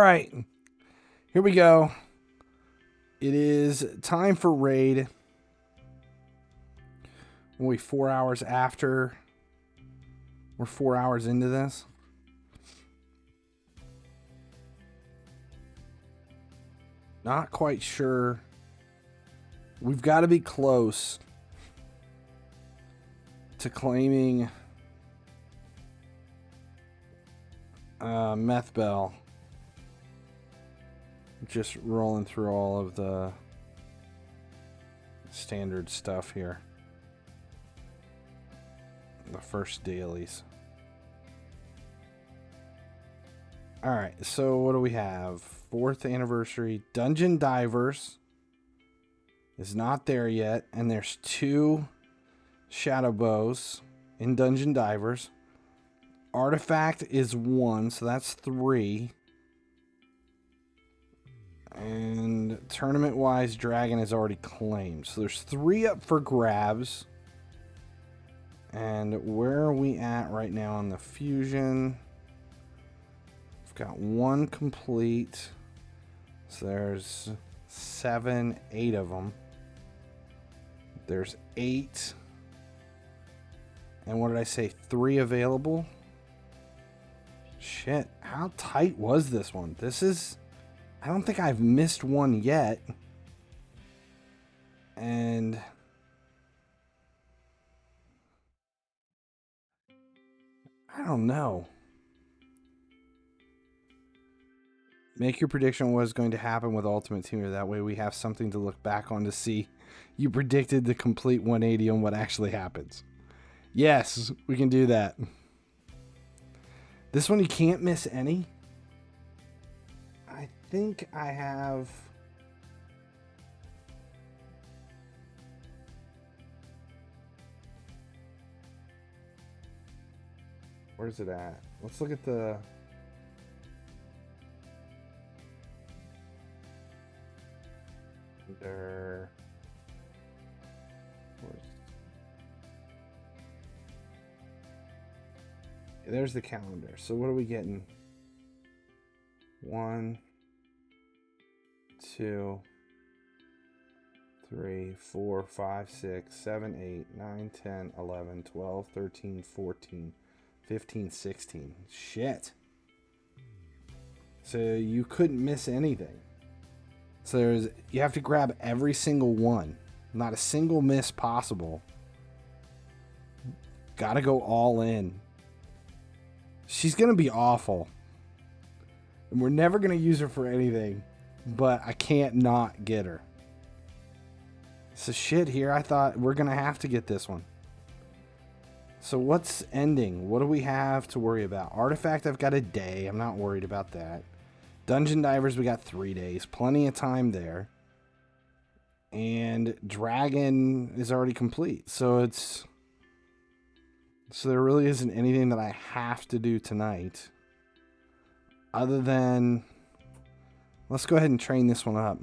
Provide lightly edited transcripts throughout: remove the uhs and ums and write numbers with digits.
All right, here we go. It is time for raid. Only 4 hours after. We're 4 hours into this. Not quite sure. We've got to be close to claiming Methbell. Just rolling through all of the standard stuff here. The first dailies. Alright, so what do we have? 4th anniversary. Dungeon Divers is not there yet. And there's 2 Shadow Bows in Dungeon Divers. Artifact is 1, so that's 3. And tournament-wise, Dragon is already claimed. So there's 3 up for grabs. And where are we at right now on the fusion? We've got 1 complete. So there's 7, 8 of them. There's 8. And what did I say? 3 available? Shit, how tight was this one? This is... I don't think I've missed one yet. And... I don't know. Make your prediction on what is going to happen with Ultimate Team. That way we have something to look back on to see. You predicted the complete 180 on what actually happens. Yes, we can do that. This one you can't miss any. I think I have... Where's it at? Let's look at the... There... There's the calendar. So what are we getting? 1, 2, 3, 4, 5, 6, 7, 8, 9, 10, 11, 12, 13, 14, 15, 16. Shit. So you couldn't miss anything. So you have to grab every single one. Not a single miss possible. Gotta go all in. She's gonna be awful. And we're never gonna use her for anything. But I can't not get her. So shit here, I thought we're gonna have to get this one. So what's ending? What do we have to worry about? Artifact, I've got a day. I'm not worried about that. Dungeon Divers, we got 3 days. Plenty of time there. And Dragon is already complete. So there really isn't anything that I have to do tonight. Other than... Let's go ahead and train this one up.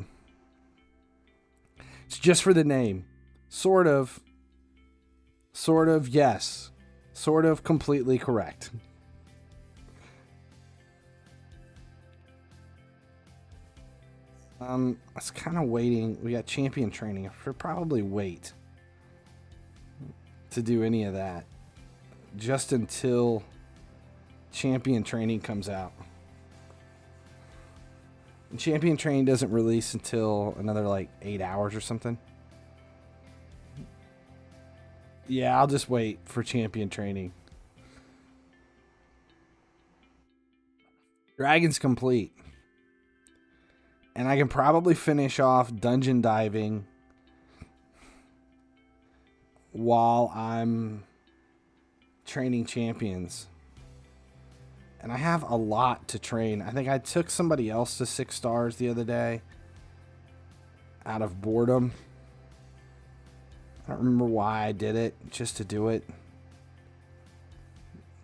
It's just for the name. Sort of. Sort of, yes. Sort of completely correct. I was kind of waiting. We got champion training. I should probably wait to do any of that. Just until champion training comes out. And champion training doesn't release until another like 8 hours or something. Yeah, I'll just wait for champion training. Dragon's complete. And I can probably finish off dungeon diving while I'm training champions. And I have a lot to train. I think I took somebody else to 6 stars the other day out of boredom. I don't remember why I did it, just to do it.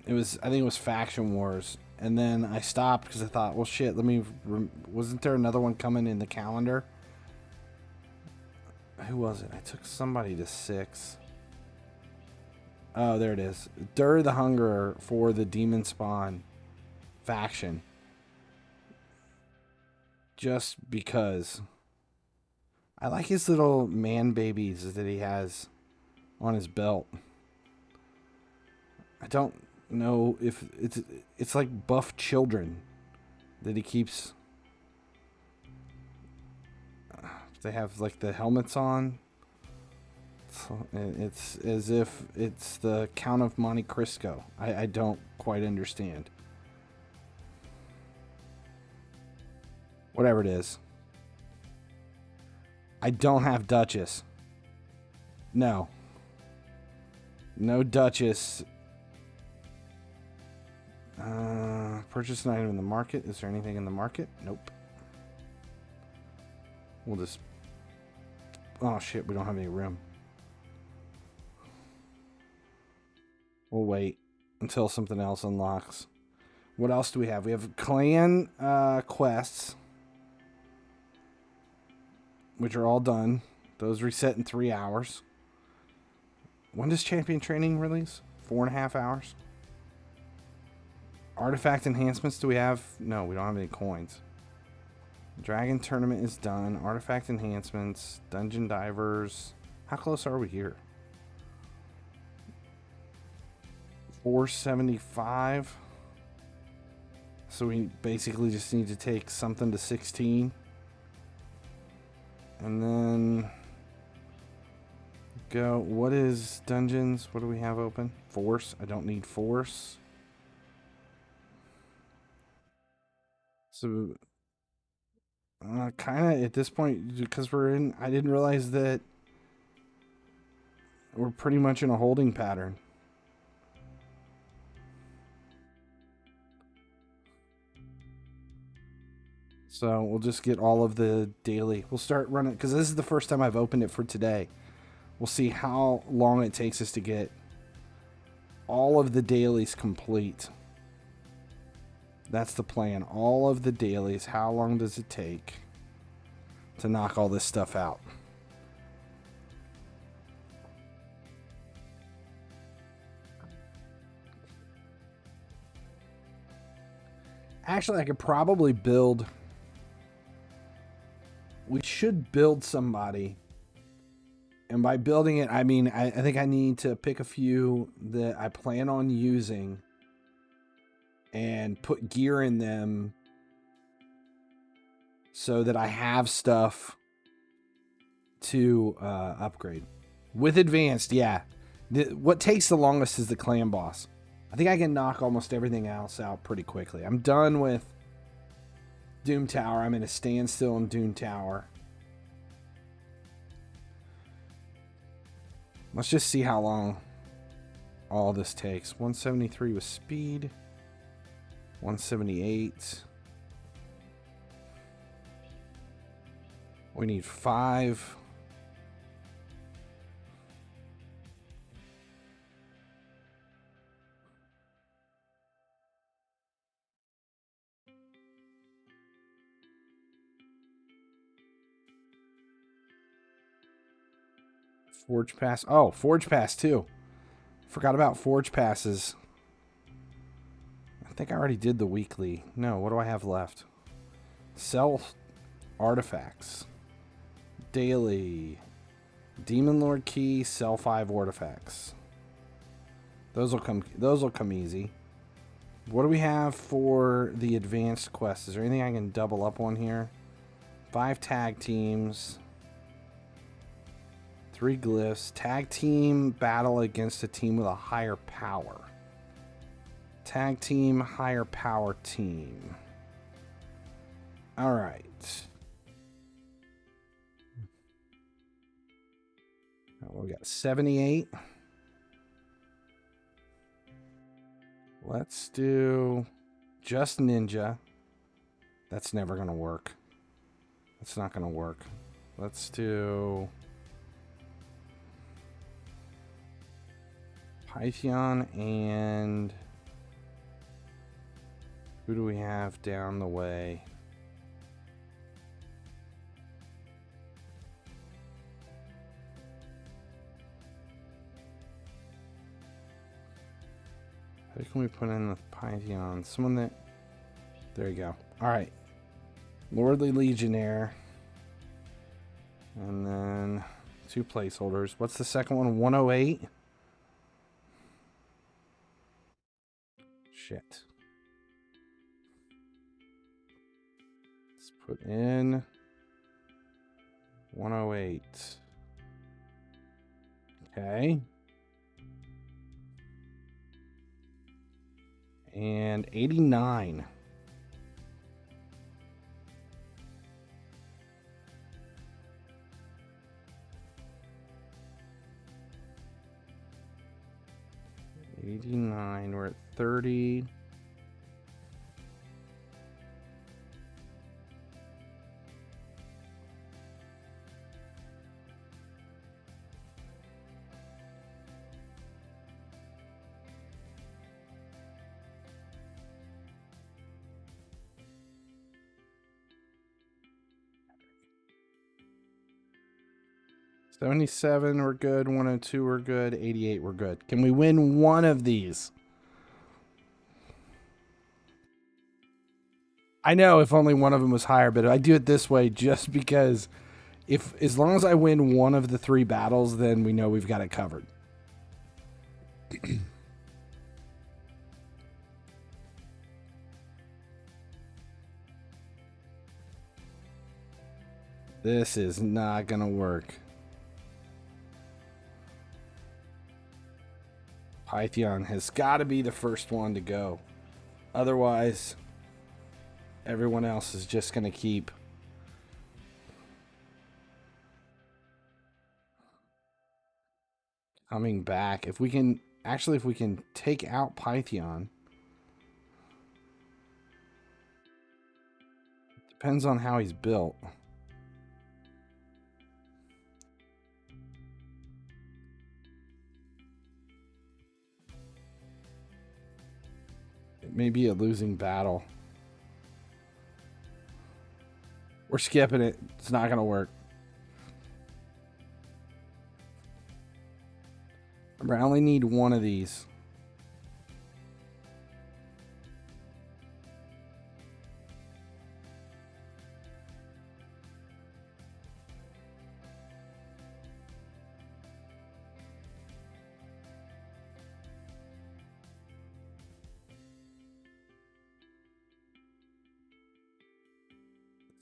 I think it was Faction Wars. And then I stopped because I thought, well, shit, wasn't there another one coming in the calendar? Who was it? I took somebody to 6. Oh, there it is. Dur the Hungerer for the Demon Spawn faction. just because. I like his little man babies that he has on his belt. I don't know if it's like buff children that he keeps. They have like the helmets on. It's as if it's the Count of Monte Cristo. I don't quite understand. Whatever it is. I don't have Duchess. No. No Duchess. Purchase an item in the market. Is there anything in the market? Nope. We'll just... Oh shit, we don't have any room. We'll wait until something else unlocks. What else do we have? We have clan quests, which are all done. Those reset in 3 hours. When does champion training release? 4.5 hours. Artifact enhancements do we have? No, we don't have any coins. Dragon tournament is done. Artifact enhancements. Dungeon divers. How close are we here? 475. So we basically just need to take something to 16. And then go. What is dungeons? What do we have open? Force. I don't need force. So kind of at this point, because we're in, I didn't realize that we're pretty much in a holding pattern. So we'll just get all of the daily. We'll start running, because this is the first time I've opened it for today. We'll see how long it takes us to get all of the dailies complete. That's the plan. All of the dailies. How long does it take to knock all this stuff out? Actually, I could probably build... We should build somebody. And by building it, I mean, I think I need to pick a few that I plan on using and put gear in them so that I have stuff to upgrade. With advanced, yeah. What takes the longest is the clan boss. I think I can knock almost everything else out pretty quickly. I'm done with Doom Tower. I'm in a standstill in Doom Tower. Let's just see how long all this takes. 173 with speed. 178. We need 5. Forge Pass. Oh, Forge Pass too. Forgot about Forge Passes. I think I already did the weekly. No, what do I have left? Sell artifacts. Daily. Demon Lord Key, sell 5 artifacts. Those will come easy. What do we have for the advanced quest? Is there anything I can double up on here? 5 tag teams. 3 glyphs. Tag team battle against a team with a higher power. Tag team, higher power team. Alright. We got 78. Let's do just ninja. That's never going to work. That's not going to work. Let's do Python and who do we have down the way? Who can we put in the Python? Someone that... There you go. Alright. Lordly Legionnaire. And then 2 placeholders. What's the second one? 108? Shit. Let's put in 108. Okay. And 89. We're at 30. $77, we're good. 102, we're good. 88, we're good. Can we win one of these? I know if only one of them was higher, but I do it this way just because as long as I win one of the 3 battles, then we know we've got it covered. This is not gonna work. Python has got to be the first one to go. Otherwise, everyone else is just going to keep coming back. If we can take out Python, depends on how he's built. It may be a losing battle. We're skipping it. It's not going to work. Remember, I only need one of these.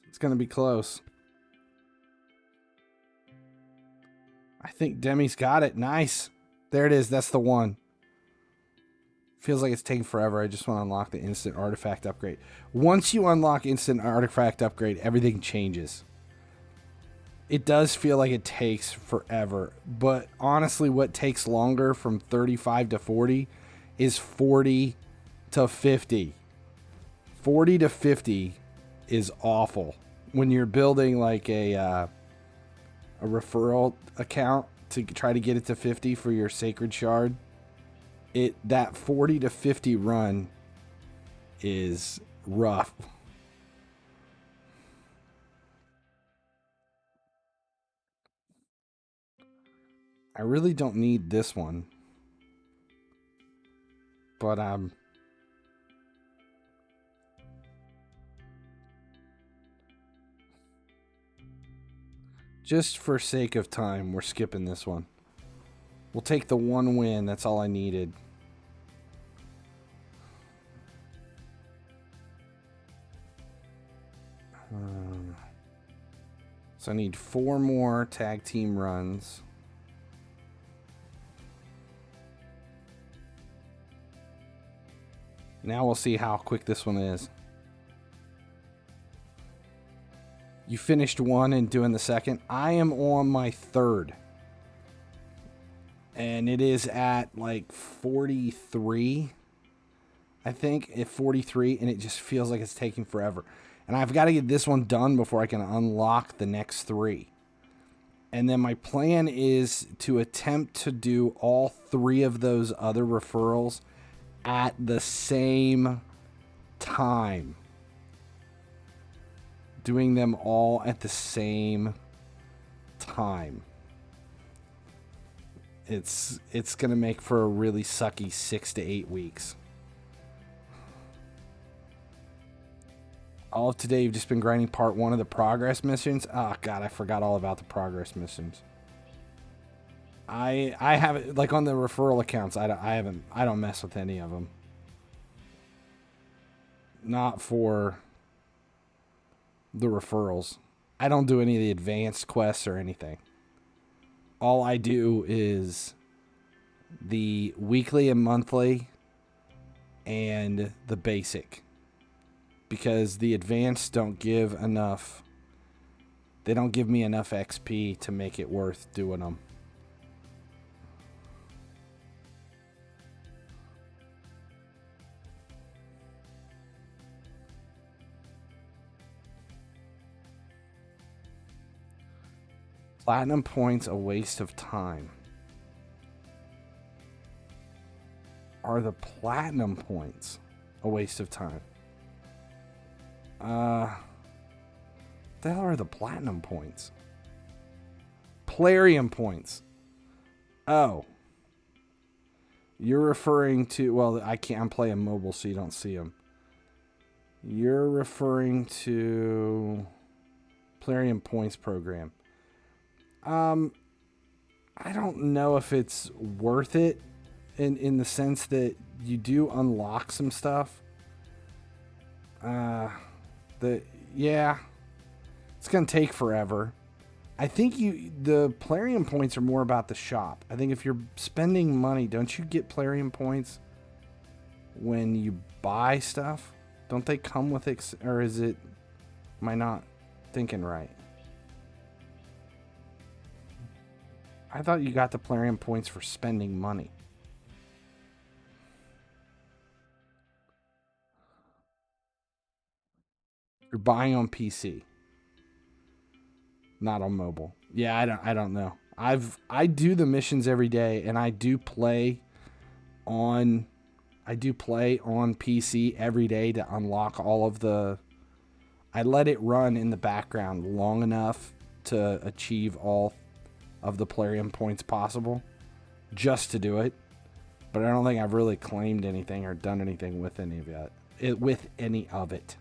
It's going to be close. I think Demi's got it. Nice. There it is. That's the one. Feels like it's taking forever. I just want to unlock the instant artifact upgrade. Once you unlock instant artifact upgrade, everything changes. It does feel like it takes forever. But honestly, what takes longer from 35 to 40 is 40 to 50. 40 to 50 is awful. When you're building like a referral account to try to get it to 50 for your sacred shard, that 40 to 50 run is rough. I really don't need this one, but just for sake of time, we're skipping this one. We'll take the one win. That's all I needed. So I need 4 more tag team runs. Now we'll see how quick this one is. You finished one and doing the second. I am on my 3rd. And it is at like 43. I think at 43, and it just feels like it's taking forever. And I've got to get this one done before I can unlock the next 3. And then my plan is to attempt to do all 3 of those other referrals at the same time. Doing them all at the same time. It's going to make for a really sucky 6 to 8 weeks. All of today, you've just been grinding part 1 of the progress missions. Oh, God, I forgot all about the progress missions. I have it, like, on the referral accounts, I don't mess with any of them. Not for the referrals. I don't do any of the advanced quests or anything. All I do is the weekly and monthly and the basic. Because the advanced don't give enough. They don't give me enough XP to make it worth doing them. Platinum points a waste of time. Are the platinum points a waste of time? What the hell are the platinum points? Plarium points. Oh. You're referring to, well, I'm playing mobile, so you don't see them. You're referring to Plarium points program. I don't know if it's worth it in the sense that you do unlock some stuff. Yeah, it's gonna take forever. I think the Plarium points are more about the shop. I think if you're spending money, don't you get Plarium points when you buy stuff? Don't they come with it, or is it? Am I not thinking right? I thought you got the Plarium points for spending money. You're buying on PC, not on mobile. Yeah, I don't know. I do the missions every day, and I do play on PC every day to unlock all of the. I let it run in the background long enough to achieve all of the Plarium points possible, just to do it. But I don't think I've really claimed anything or done anything with any of it.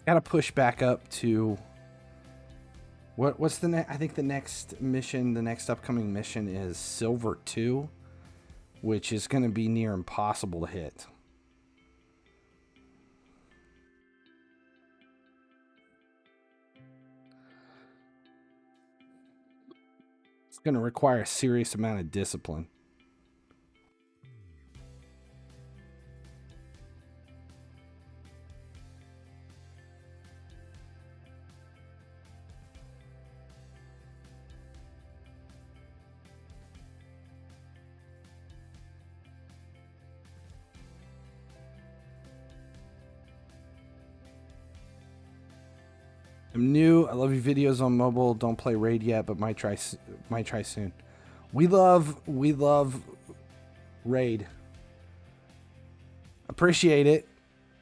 Gotta push back up to what's the next? I think the next mission, the next upcoming mission is Silver 2, which is going to be near impossible to hit. It's going to require a serious amount of discipline. I'm new. I love your videos on mobile. Don't play Raid yet, but might try soon. We love Raid. Appreciate it.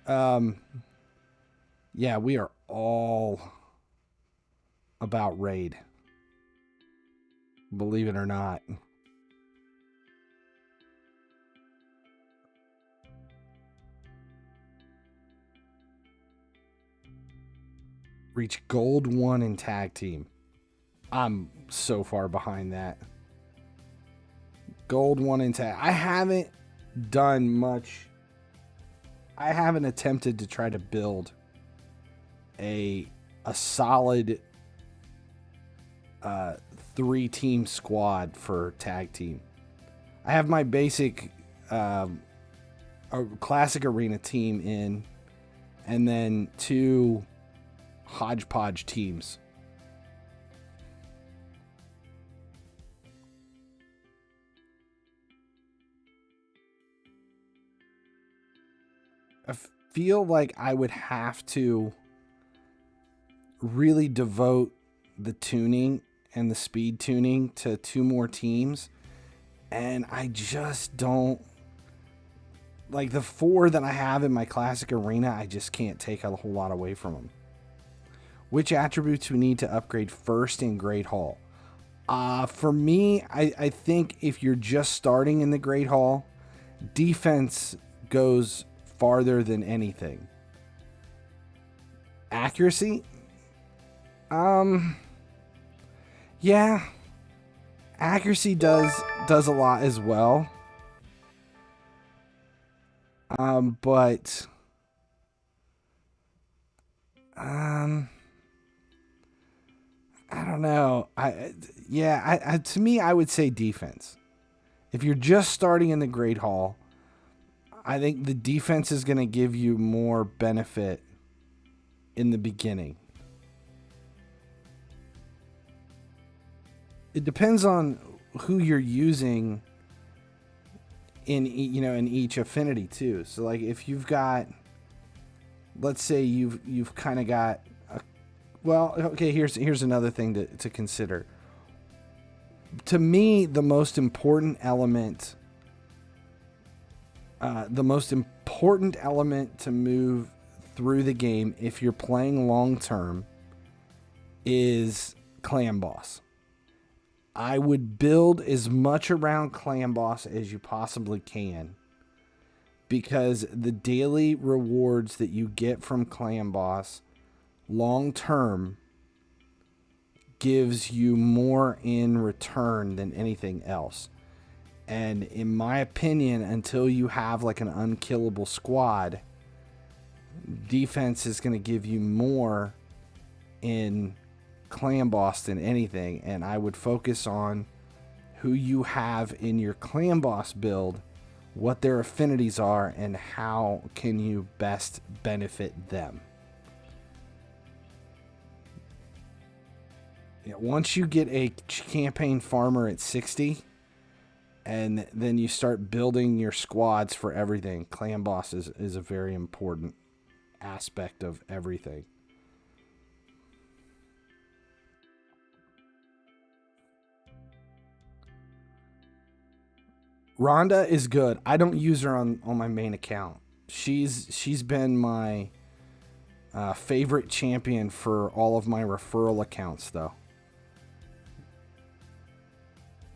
Yeah, we are all about Raid. Believe it or not. Reach gold 1 in tag team. I'm so far behind that. Gold 1 in tag. I haven't done much. I haven't attempted to try to build a solid 3-team squad for tag team. I have my basic classic arena team in, and then 2 hodgepodge teams. I feel like I would have to really devote the tuning and the speed tuning to 2 more teams, and I just don't like the 4 that I have in my classic arena. I just can't take a whole lot away from them. Which attributes we need to upgrade first in Great Hall? For me, I think if you're just starting in the Great Hall, defense goes farther than anything. Accuracy? Yeah. Accuracy does a lot as well. But I don't know. To me, I would say defense. If you're just starting in the Great Hall, I think the defense is going to give you more benefit in the beginning. It depends on who you're using in each affinity too. So like if you've got, let's say you've kind of got here's another thing to consider. To me, the most important element to move through the game if you're playing long term is clan boss. I would build as much around clan boss as you possibly can, because the daily rewards that you get from clan boss long term gives you more in return than anything else. And in my opinion, until you have like an unkillable squad, defense is going to give you more in clan boss than anything. And I would focus on who you have in your clan boss build, what their affinities are, and how can you best benefit them. Once you get a campaign farmer at 60, and then you start building your squads for everything, clan boss is a very important aspect of everything. Rhonda is good. I don't use her on my main account. She's been my favorite champion for all of my referral accounts, though.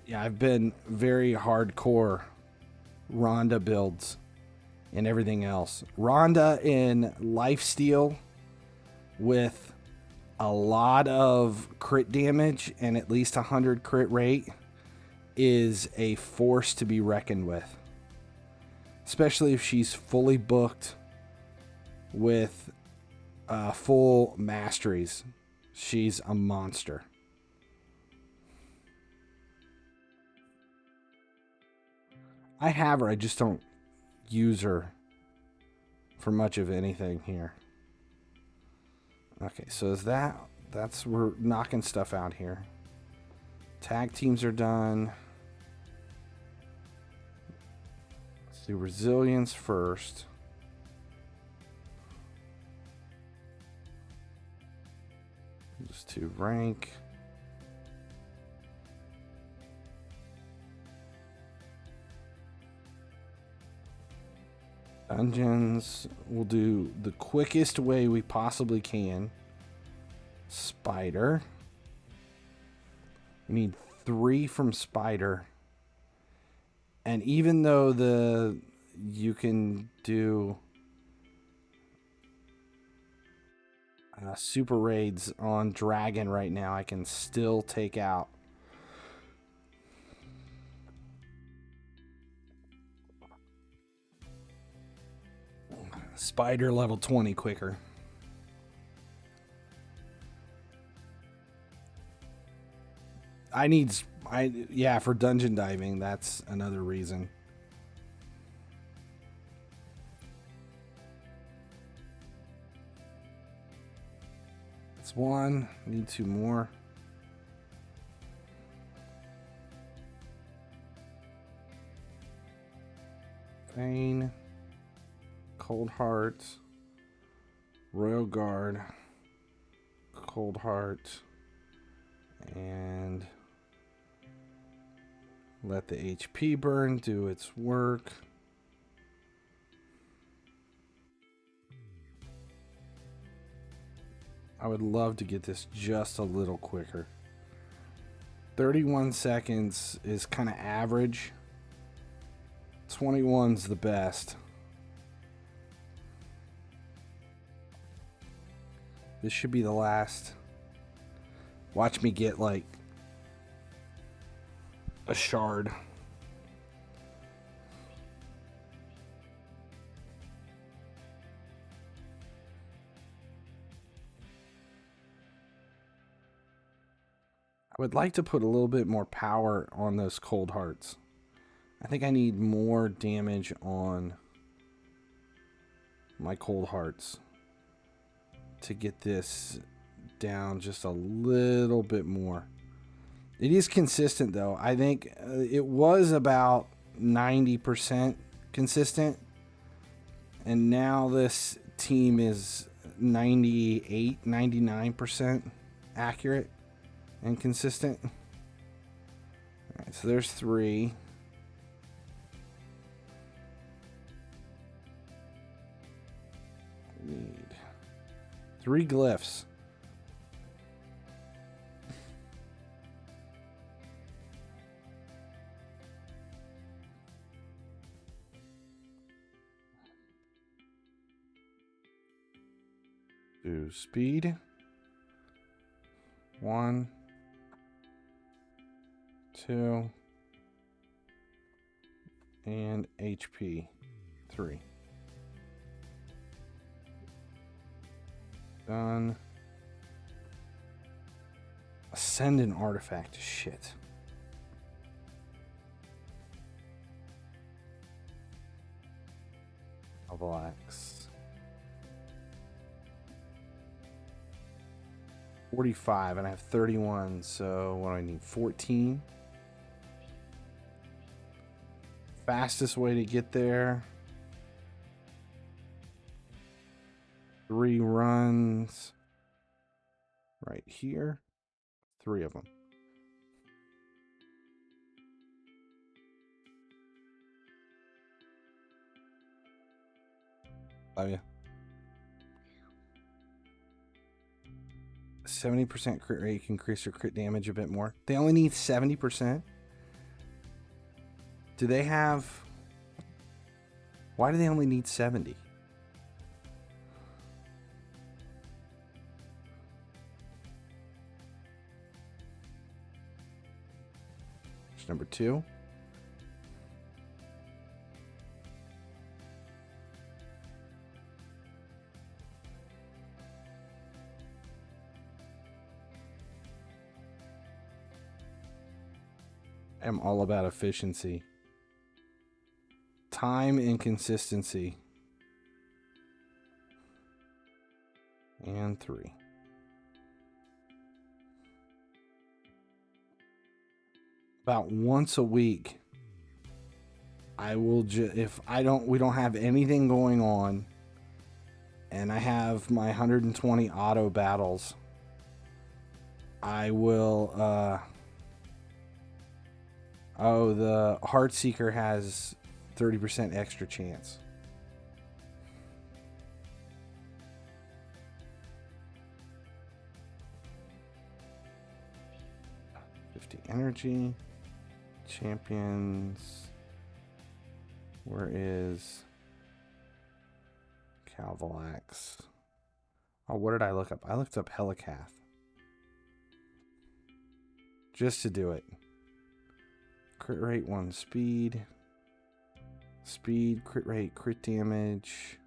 Yeah, I've been very hardcore Rhonda builds and everything else. Rhonda in lifesteal with a lot of crit damage and at least 100 crit rate is a force to be reckoned with. Especially if she's fully booked with full masteries. She's a monster. I have her, I just don't use her for much of anything here. Okay, so we're knocking stuff out here. Tag teams are done. Let's do resilience first. Just to rank. Dungeons, we'll do the quickest way we possibly can. Spider. We need 3 from Spider. And even though you can do super raids on Dragon right now, I can still take out Spider level 20 quicker. For dungeon diving, that's another reason. That's 1. Need 2 more. Pain. Cold Heart, Royal Guard, Cold Heart, and let the HP burn do its work. I would love to get this just a little quicker. 31 seconds is kind of average. 21's the best. This should be the last. Watch me get like a shard. I would like to put a little bit more power on those cold hearts. I think I need more damage on my cold hearts to get this down just a little bit more. It is consistent though. I think it was about 90% consistent, and now this team is 98, 99% accurate and consistent. All right, so there's 3. Need 3 glyphs. Do speed 1, 2, and HP 3. Done. Ascend an artifact. Shit. HELLAPAIN. 45, and I have 31, so what do I need? 14. Fastest way to get there. 3 runs right here. 3 of them. Love you. 70% crit rate can increase your crit damage a bit more. They only need 70%. Do they have... Why do they only need 70? Number 2. I'm all about efficiency. Time and consistency. And 3. About once a week, I will if we don't have anything going on and I have my 120 auto battles, I will oh, the Heartseeker has 30% extra chance. Energy. Champions. Where is MYTHLAX? Oh, what did I look up? I looked up HELLAPAIN. Just to do it. Crit rate 1, speed. Speed, crit rate, crit damage.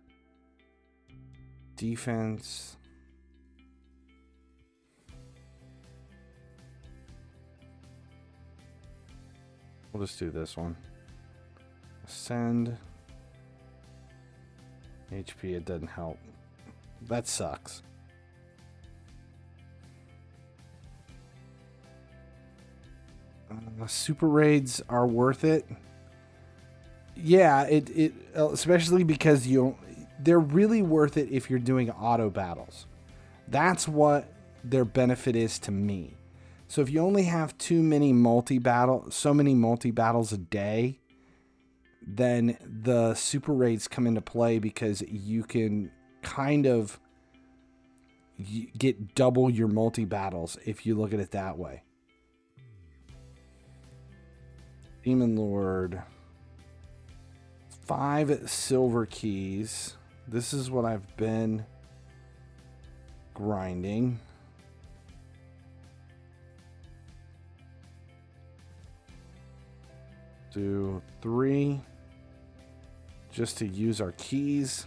Defense. We'll just do this one. Ascend. HP, it doesn't help. That sucks. Super raids are worth it. Yeah, it especially because they're really worth it if you're doing auto battles. That's what their benefit is to me. So if you only have so many multi-battles a day, then the super raids come into play because you can kind of get double your multi-battles if you look at it that way. Demon Lord. 5 silver keys. This is what I've been grinding. Do 3 just to use our keys.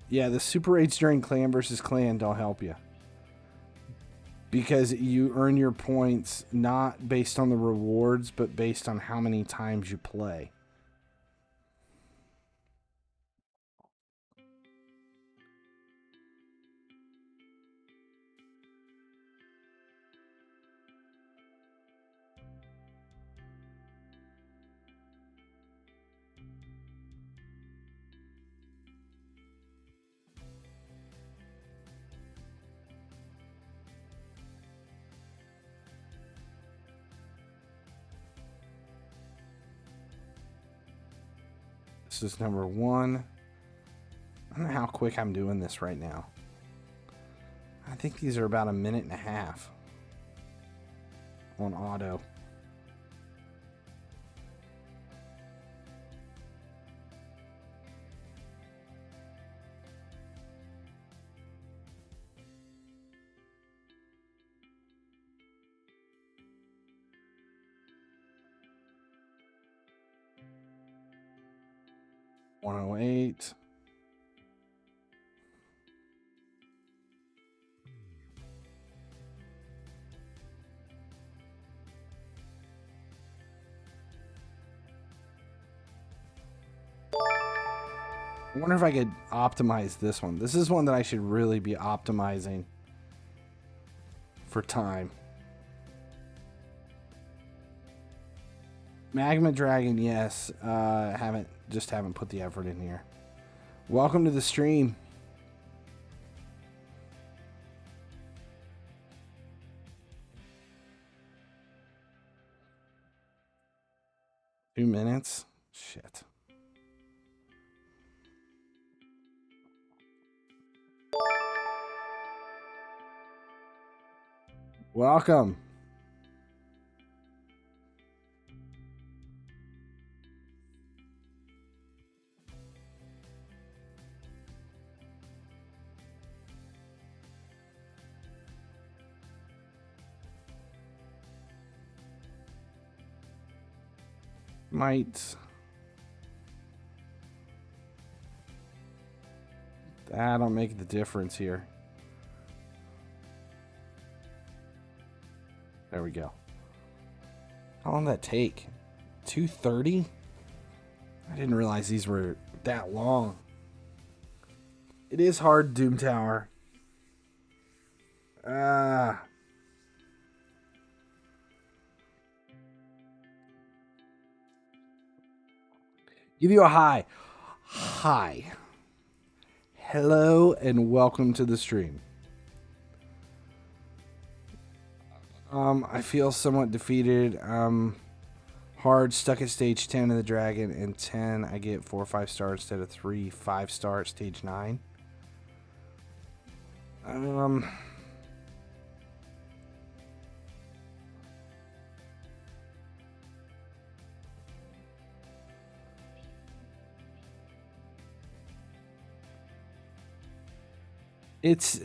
Yeah, the super raids during clan versus clan don't help you, because you earn your points not based on the rewards, but based on how many times you play. This is number 1. I don't know how quick I'm doing this right now. I think these are about 1.5 minutes on auto. $108. I wonder if I could optimize this one. This is one that I should really be optimizing for time. Magma Dragon, yes. Haven't put the effort in here. Welcome to the stream. Two minutes? Shit. Welcome. That'll make the difference here. There we go. How long did that take? 2:30? I didn't realize these were that long. It is hard, Doom Tower. Give you a hi. Hi. Hello and welcome to the stream. I feel somewhat defeated. Hard, stuck at stage 10 of the dragon, and 10 I get 4 or 5 stars instead of 3 5-star at stage 9. It's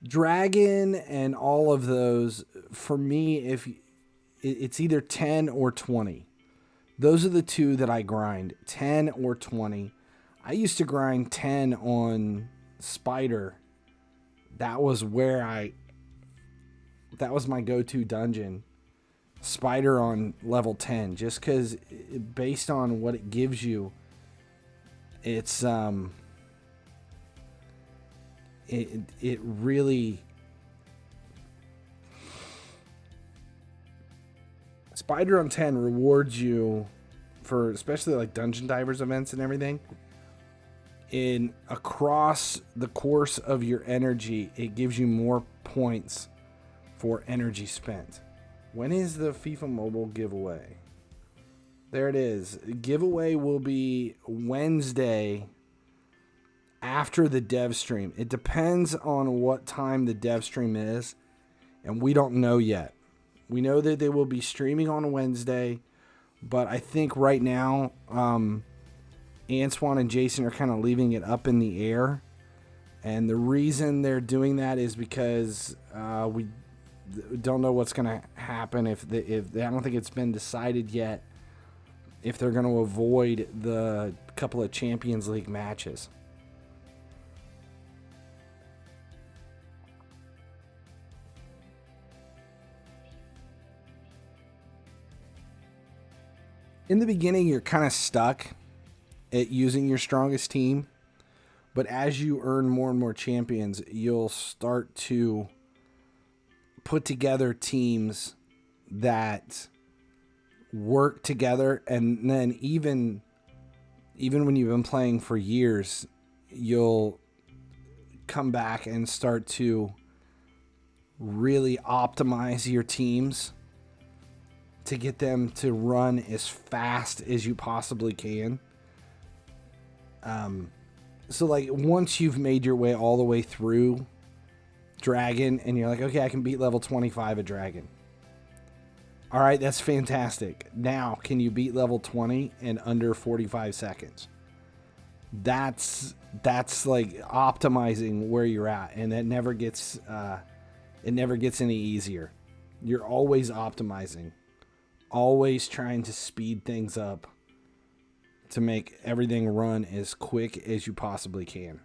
Dragon and all of those, for me, if it's either 10 or 20. Those are the two that I grind, 10 or 20. I used to grind 10 on Spider. That was my go-to dungeon. Spider on level 10, just because based on what it gives you, it's it really, Spider on 10 rewards you for especially like dungeon divers events and everything. In across the course of your energy, it gives you more points for energy spent. When is the FIFA Mobile giveaway? There it is. Giveaway will be Wednesday after the dev stream. It depends on what time the dev stream is, and we don't know yet. We know that they will be streaming on Wednesday, but I think right now, Antoine and Jason are kind of leaving it up in the air. And the reason they're doing that is because we don't know what's going to happen if I don't think it's been decided yet if they're going to avoid the couple of Champions League matches. In the beginning, you're kind of stuck at using your strongest team. But as you earn more and more champions, you'll start to put together teams that work together. And then even when you've been playing for years, you'll come back and start to really optimize your teams to get them to run as fast as you possibly can. So like once you've made your way all the way through Dragon and you're like, okay, I can beat level 25 of Dragon. All right, that's fantastic. Now, can you beat level 20 in under 45 seconds? That's like optimizing where you're at, and it never gets any easier. You're always optimizing, always trying to speed things up to make everything run as quick as you possibly can.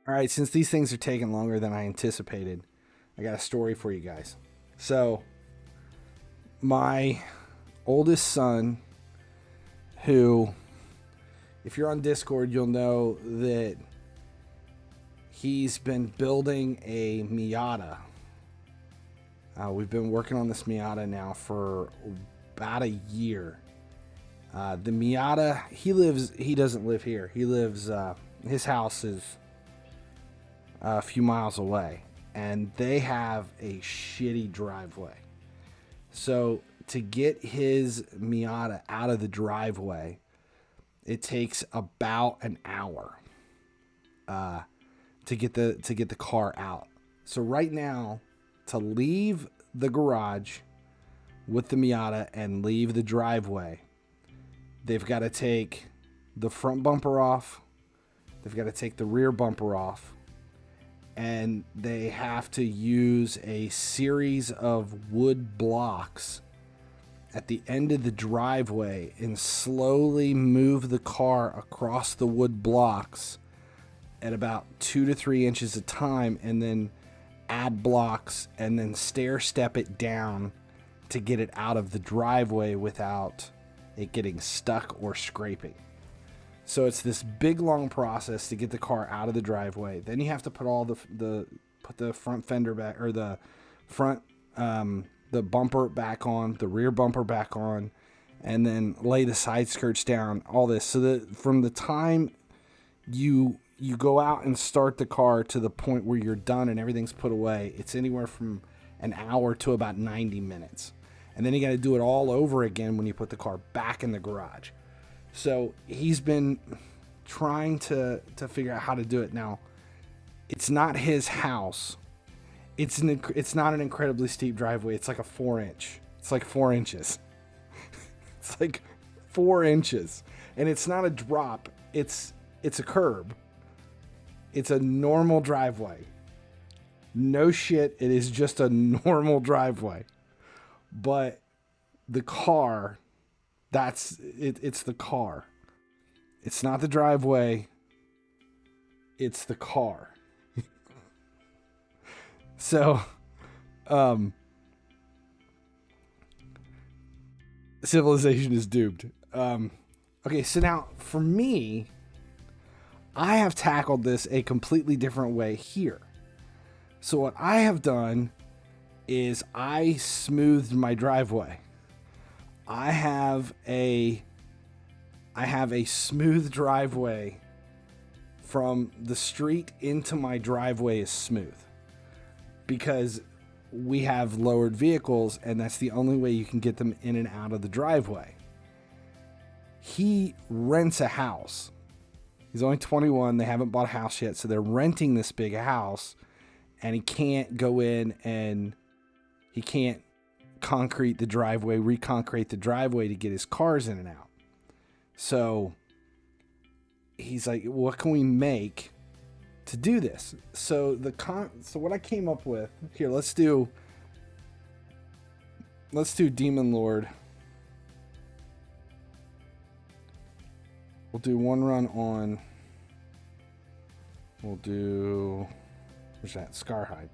All right, since these things are taking longer than I anticipated, I got a story for you guys. So, my oldest son, who, if you're on Discord, you'll know that he's been building a Miata. We've been working on this Miata now for about a year. The Miata, he doesn't live here. He lives, his house is a few miles away, and they have a shitty driveway. So to get his Miata out of the driveway, it takes about an hour to get the car out. So right now, to leave the garage with the Miata and leave the driveway, they've got to take the front bumper off, they've got to take the rear bumper off, and they have to use a series of wood blocks at the end of the driveway and slowly move the car across the wood blocks at about 2 to 3 inches a time, and then add blocks and then stair step it down to get it out of the driveway without it getting stuck or scraping. So it's this big long process to get the car out of the driveway. Then you have to put all put the front fender back, or the front the bumper back on, the rear bumper back on, and then lay the side skirts down, all this. So that from the time you go out and start the car to the point where you're done and everything's put away, it's anywhere from an hour to about 90 minutes. And then you got to do it all over again when you put the car back in the garage. So he's been trying to figure out how to do it. Now, it's not his house. It's not an incredibly steep driveway. It's like a 4-inch. It's like 4 inches. It's like 4 inches. And it's not a drop. It's a curb. It's a normal driveway. No shit, it is just a normal driveway. But the car, it's the car. It's not the driveway. It's the car. So, civilization is doomed. Okay, so now for me, I have tackled this a completely different way here. So what I have done is I smoothed my driveway. I have a smooth driveway. From the street into my driveway is smooth, because we have lowered vehicles, and that's the only way you can get them in and out of the driveway. He rents a house. He's only 21. They haven't bought a house yet, so they're renting this big house. and he can't go in and he can't concrete the driveway, reconcrete the driveway to get his cars in and out. So he's like, what can we make to do this? So so what I came up with here, let's do Demon Lord. We'll do one run on. We'll do, where's that? Scarhide.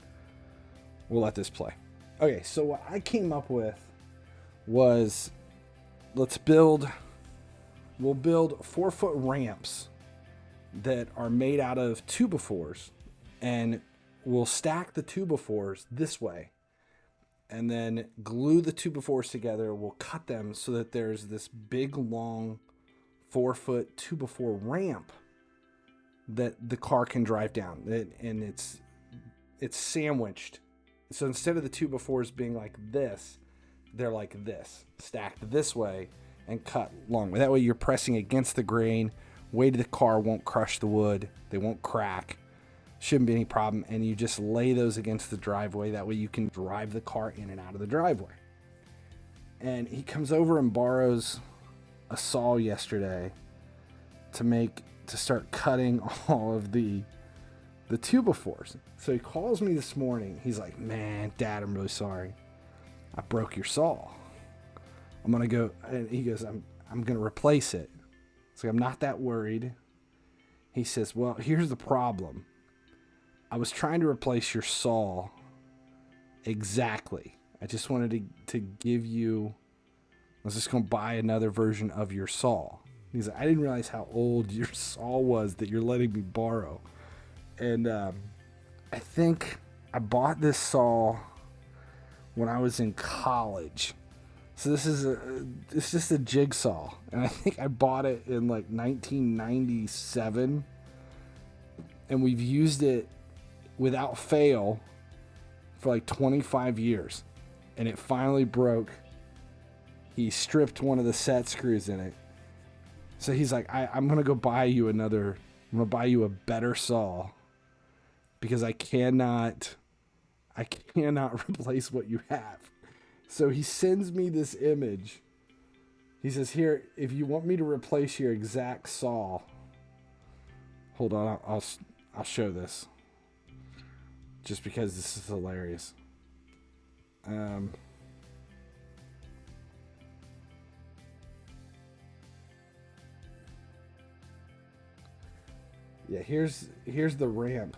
We'll let this play. Okay, so what I came up with was, we'll build 4-foot ramps that are made out of 2x4s, and we'll stack the 2x4s this way, and then glue the 2x4s together. We'll cut them so that there's this big, long 4-foot 2x4 ramp that the car can drive down. And it's sandwiched. So instead of the 2x4s being like this, they're like this, stacked this way and cut long. That way you're pressing against the grain. Weight of the car won't crush the wood. They won't crack. Shouldn't be any problem. And you just lay those against the driveway. That way you can drive the car in and out of the driveway. And he comes over and borrows a saw yesterday to start cutting all of the 2x4s. So he calls me this morning. He's like, man, Dad, I'm really sorry. I broke your saw. I'm going to go. And he goes, I'm going to replace it. It's like, I'm not that worried. He says, well, here's the problem. I was trying to replace your saw exactly. I just wanted to give you, I was just going to buy another version of your saw. He's like, I didn't realize how old your saw was that you're letting me borrow. And I think I bought this saw when I was in college. So it's just a jigsaw. And I think I bought it in like 1997. And we've used it without fail for like 25 years. And it finally broke. He stripped one of the set screws in it. So he's like, I'm going to go buy you I'm going to buy you a better saw because I cannot replace what you have. So he sends me this image. He says, here, if you want me to replace your exact saw, hold on, I'll show this just because this is hilarious. Yeah, here's the ramp.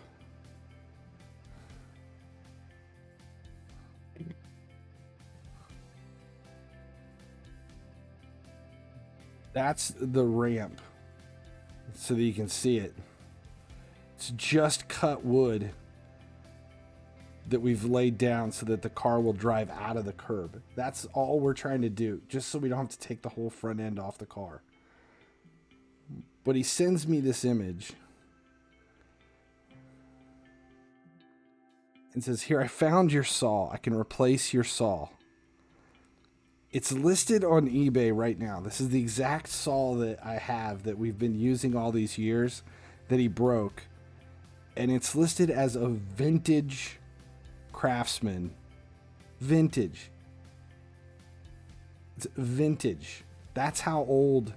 That's the ramp so that you can see it. It's just cut wood that we've laid down so that the car will drive out of the curb. That's all we're trying to do, just so we don't have to take the whole front end off the car. But he sends me this image and says, here, I found your saw. I can replace your saw. It's listed on eBay right now. This is the exact saw that I have that we've been using all these years that he broke. And it's listed as a vintage Craftsman. Vintage. It's vintage. That's how old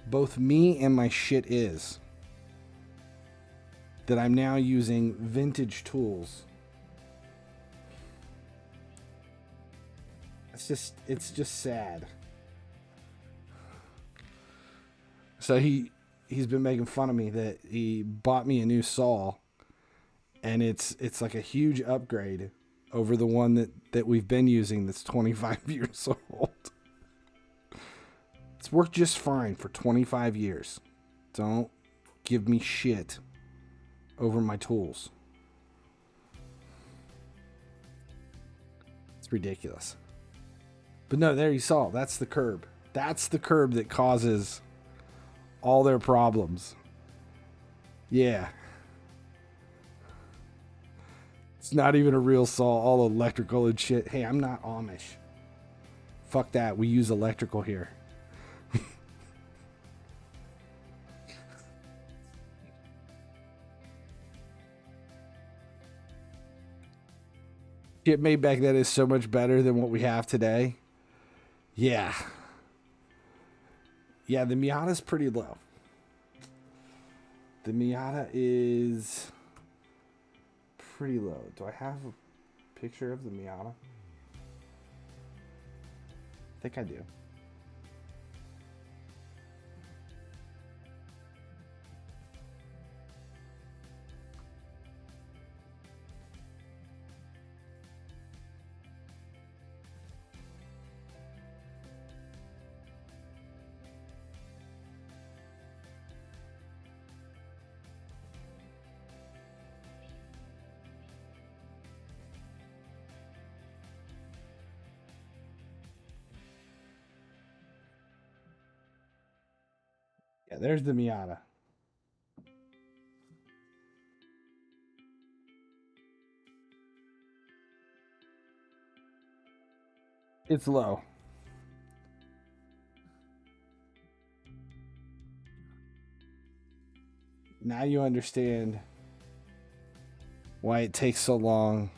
both me and my shit is. That I'm now using vintage tools. It's just sad. So he's been making fun of me that he bought me a new saw, and it's like a huge upgrade over the one that we've been using that's 25 years old. It's worked just fine for 25 years. Don't give me shit over my tools. It's ridiculous. But no, there you saw. That's the curb. That's the curb that causes all their problems. Yeah. It's not even a real saw, all electrical and shit. Hey, I'm not Amish. Fuck that. We use electrical here. shit made back then is so much better than what we have today. Yeah. Yeah, the Miata's pretty low. The Miata is pretty low. Do I have a picture of the Miata? I think I do. Yeah, there's the Miata. It's low. Now you understand why it takes so long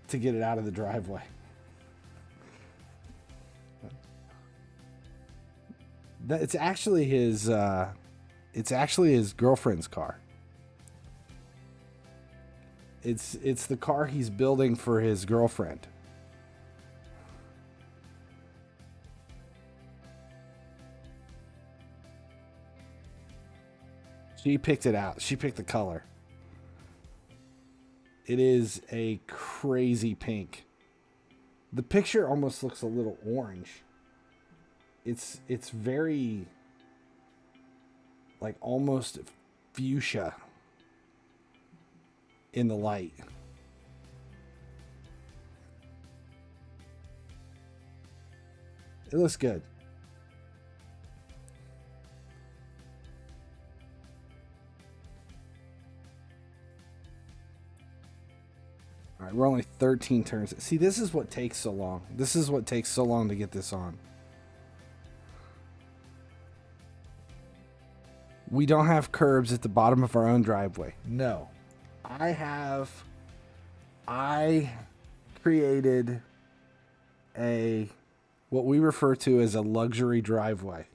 to get it out of the driveway. It's actually his girlfriend's car. It's the car he's building for his girlfriend. She picked it out. She picked the color. It is a crazy pink. The picture almost looks a little orange. It's very like almost fuchsia in the light. It looks good. All right, we're only 13 turns. See, this is what takes so long. This is what takes so long to get this on. We don't have curbs at the bottom of our own driveway. No. I created what we refer to as a luxury driveway.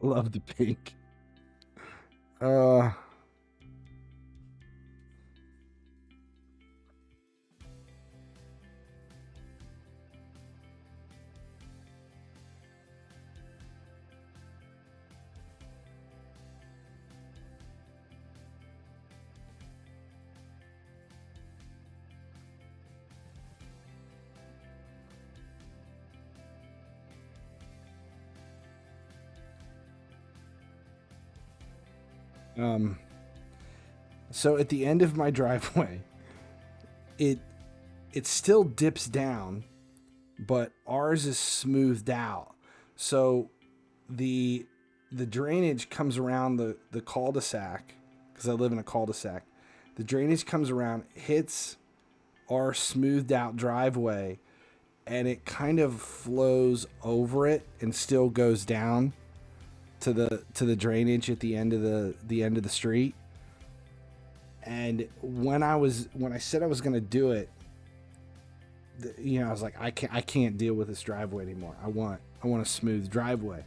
Love the pink. So at the end of my driveway, it still dips down, but ours is smoothed out. So the drainage comes around the cul-de-sac, because I live in a cul-de-sac. The drainage comes around, hits our smoothed out driveway, and it kind of flows over it and still goes down to the drainage at the end of the street. And when I said I was going to do it, you know, I was like, I can't deal with this driveway anymore. I want a smooth driveway.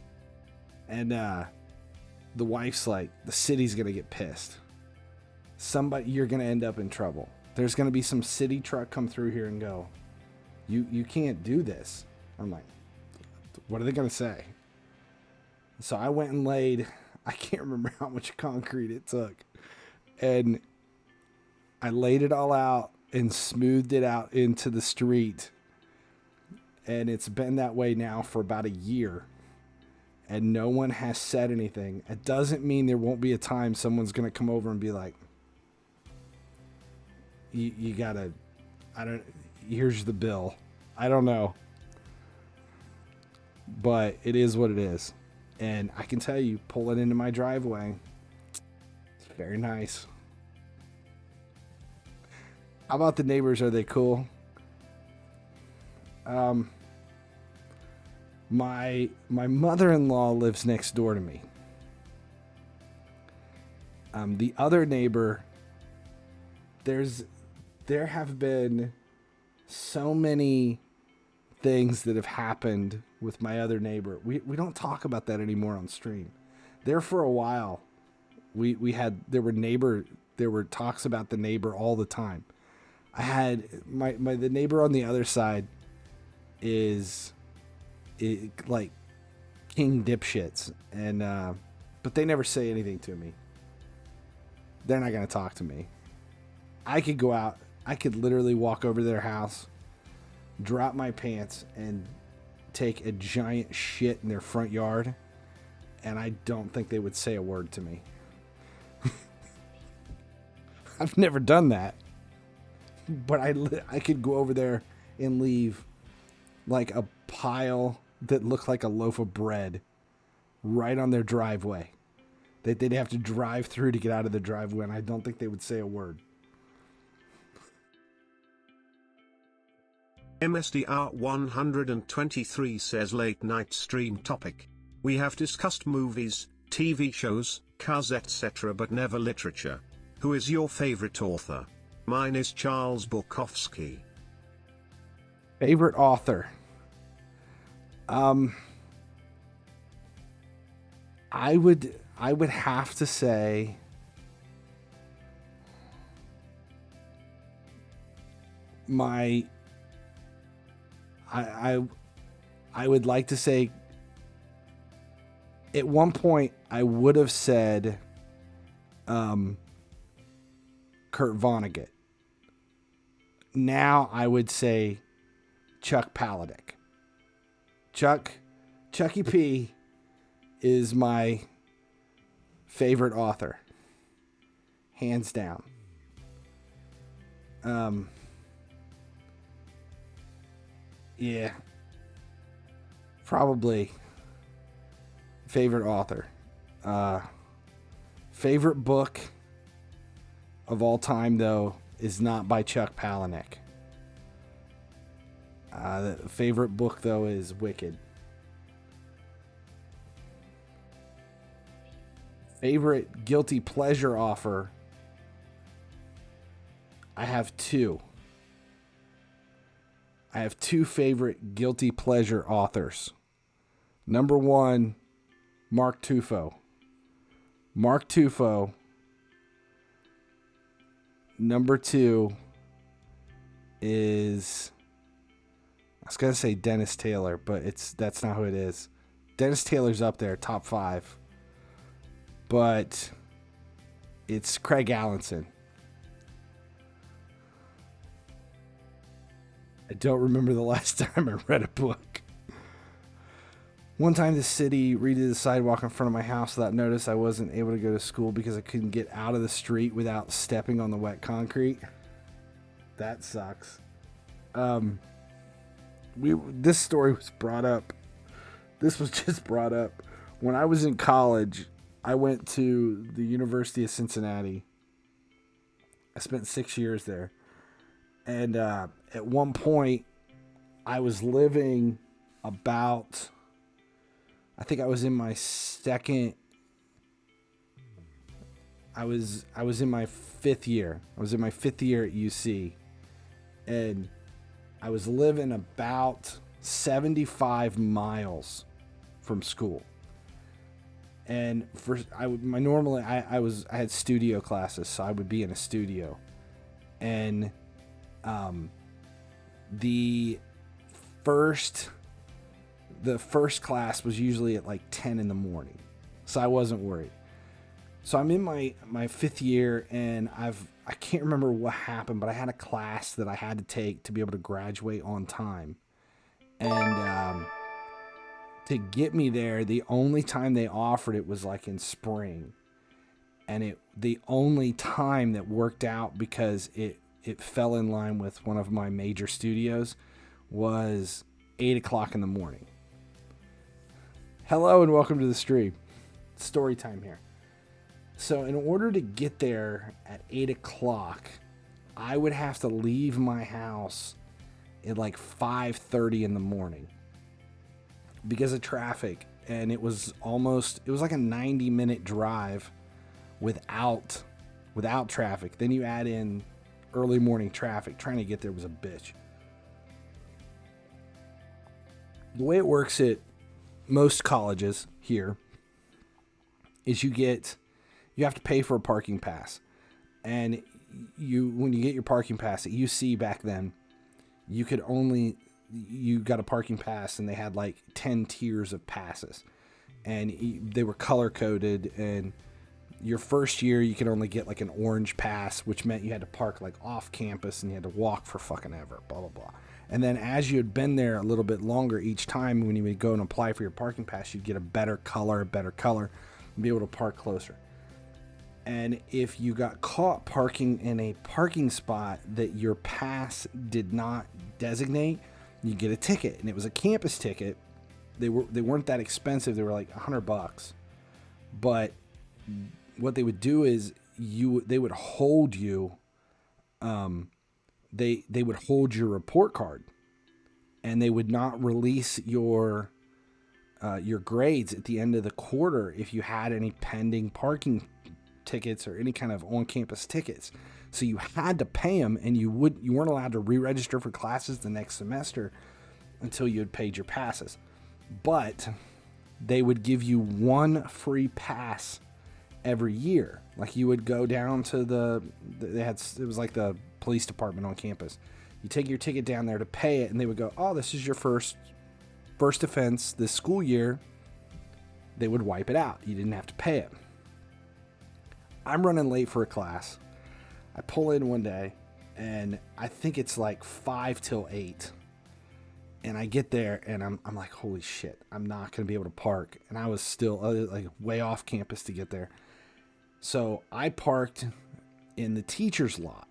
And the wife's like, the city's going to get pissed. You're going to end up in trouble. There's going to be some city truck come through here and go, you can't do this. I'm like, what are they going to say? So I went and laid, I can't remember how much concrete it took. And I laid it all out and smoothed it out into the street. And it's been that way now for about a year. And no one has said anything. It doesn't mean there won't be a time someone's going to come over and be like, you gotta, here's the bill. I don't know. But it is what it is. And I can tell you, pulling into my driveway, it's very nice. How about the neighbors? Are they cool? My mother-in-law lives next door to me. The other neighbor, there have been so many things that have happened with my other neighbor. We don't talk about that anymore on stream. There for a while, there were talks about the neighbor all the time. I had the neighbor on the other side is like king dipshits, and but they never say anything to me. They're not gonna talk to me. I could go out. I could literally walk over to their house, drop my pants, and take a giant shit in their front yard, and I don't think they would say a word to me. I've never done that, but I could go over there and leave like a pile that looked like a loaf of bread right on their driveway that they'd have to drive through to get out of the driveway, and I don't think they would say a word. MSDR 123 says late night stream topic. We have discussed movies, TV shows, cars etc. but never literature. Who is your favorite author? Mine is Charles Bukowski. Favorite author? I would have to say I would like to say, at one point I would have said Kurt Vonnegut. Now I would say Chuck Palahniuk. Chucky P is my favorite author, hands down. Yeah, probably favorite author. Favorite book of all time, though, is not by Chuck Palahniuk. The favorite book, though, is Wicked. Favorite guilty pleasure author, I have two. I have two favorite guilty pleasure authors. Number one, Mark Tufo. Mark Tufo. Number two is, I was going to say Dennis Taylor, but that's not who it is. Dennis Taylor's up there, top 5. But it's Craig Allenson. I don't remember the last time I read a book. One time the city redid the sidewalk in front of my house without notice. I wasn't able to go to school because I couldn't get out of the street without stepping on the wet concrete. That sucks. This story was brought up. This was just brought up. When I was in college, I went to the University of Cincinnati. I spent 6 years there. And at one point, I was living about, I think I was in my second, I was in my 5th year. I was in my 5th year at UC. And I was living about 75 miles from school. And I had studio classes, so I would be in a studio. And the first class was usually at like 10 in the morning, so I wasn't worried. So I'm in my 5th year, and I can't remember what happened, but I had a class that I had to take to be able to graduate on time. And to get me there, the only time they offered it was like in spring, and the only time that worked out because it fell in line with one of my major studios was 8 o'clock in the morning. Hello and welcome to the stream. Story time here. So in order to get there at 8 o'clock, I would have to leave my house at like 5:30 in the morning. because of traffic. And it was like a 90-minute drive without traffic. Then you add in early morning traffic. Trying to get there was a bitch. The way it works at most colleges here is you have to pay for a parking pass. And when you get your parking pass at UC back then, you got a parking pass and they had like 10 tiers of passes. And they were color coded, and your first year you could only get like an orange pass, which meant you had to park like off campus and you had to walk for fucking ever, blah, blah, blah. And then as you had been there a little bit longer each time, when you would go and apply for your parking pass, you'd get a better color, and be able to park closer. And if you got caught parking in a parking spot that your pass did not designate, you get a ticket. And it was a campus ticket. They weren't that expensive. They were like $100. But what they would do is they would hold you. They would hold your report card, and they would not release your grades at the end of the quarter if you had any pending parking tickets or any kind of on-campus tickets. So you had to pay them, and you weren't allowed to re-register for classes the next semester until you had paid your passes. But they would give you one free pass every year. Like you would go down to it was like the police department on campus. You take your ticket down there to pay it, and they would go, oh, this is your first offense this school year. They would wipe it out. You didn't have to pay it. I'm running late for a class. I pull in one day, and I think it's like 5 till 8. And I get there, and I'm like, holy shit, I'm not going to be able to park. And I was still like way off campus to get there. So I parked in the teacher's lot.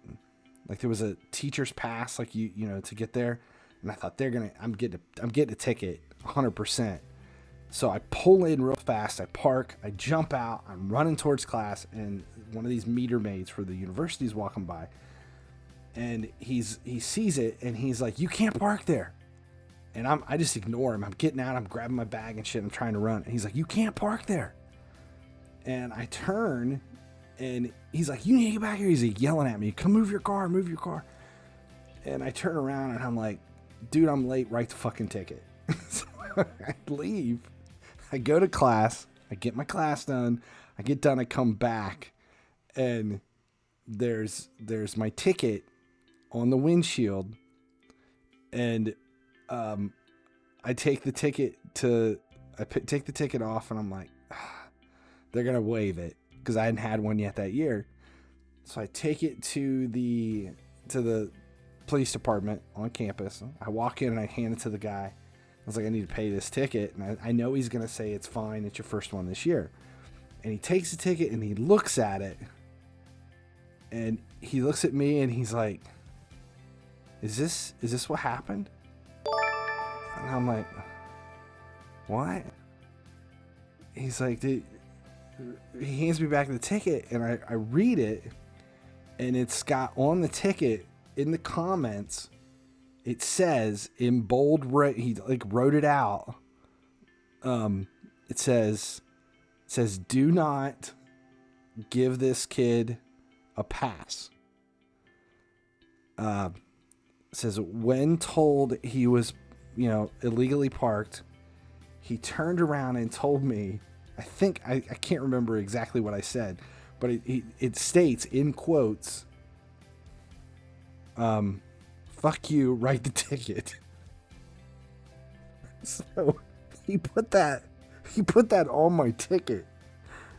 Like there was a teacher's pass, like you know, to get there. And I thought I'm getting a ticket 100%. So I pull in real fast. I park. I jump out. I'm running towards class, and one of these meter maids for the university is walking by, and he sees it, and he's like, "You can't park there." And I just ignore him. I'm getting out. I'm grabbing my bag and shit. I'm trying to run. And he's like, "You can't park there." And I turn, and he's like, "You need to get back here." He's like yelling at me, "Come move your car, move your car." And I turn around, and I'm like, "Dude, I'm late. Write the fucking ticket." So I leave. I go to class. I get my class done. I get done. I come back, and there's my ticket on the windshield, and I take the ticket take the ticket off, and I'm like, they're gonna waive it because I hadn't had one yet that year. So I take it to the police department on campus. I walk in and I hand it to the guy. I was like, I need to pay this ticket. And I know he's going to say it's fine. It's your first one this year. And he takes the ticket and he looks at it. And he looks at me and he's like, is this what happened? And I'm like, what? He's like, he hands me back the ticket, and I read it, and it's got on the ticket in the comments, it says in bold, he like wrote it out. It says, do not give this kid a pass. It says when told he was, illegally parked, he turned around and told me, I think, I can't remember exactly what I said, but it states in quotes, fuck you, write the ticket. So he put that on my ticket,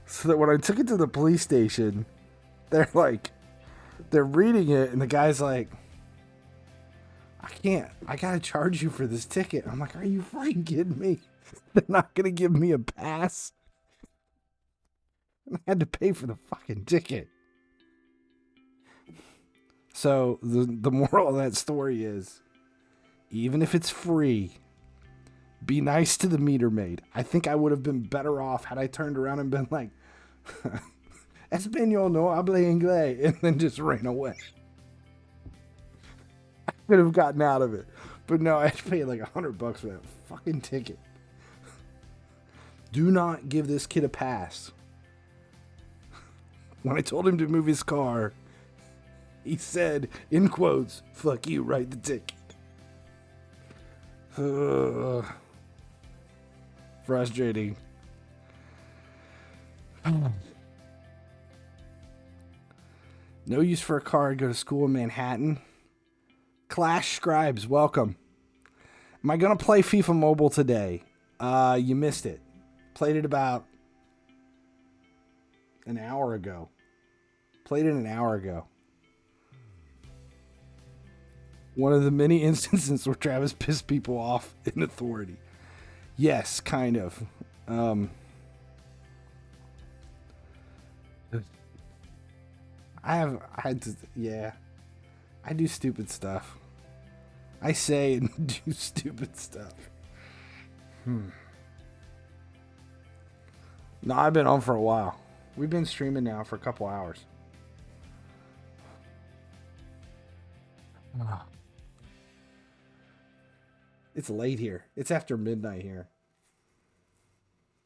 so that when I took it to the police station, they're reading it, and the guy's like, I gotta charge you for this ticket. I'm like, are you fucking kidding me? They're not gonna give me a pass. I had to pay for the fucking ticket. So the moral of that story is, even if it's free, be nice to the meter maid. I think I would have been better off had I turned around and been like, Español no habla inglés, and then just ran away. I could have gotten out of it. But no, I had to pay like $100 for that fucking ticket. Do not give this kid a pass. When I told him to move his car, he said, in quotes, "Fuck you, write the ticket." Frustrating. No use for a car, go to school in Manhattan. Clash Scribes, welcome. Am I going to play FIFA Mobile today? You missed it. Played it about an hour ago. One of the many instances where Travis pissed people off in Authority. Yes, kind of. I do stupid stuff. I say and do stupid stuff. No, I've been on for a while. We've been streaming now for a couple hours. It's late here. It's after midnight here.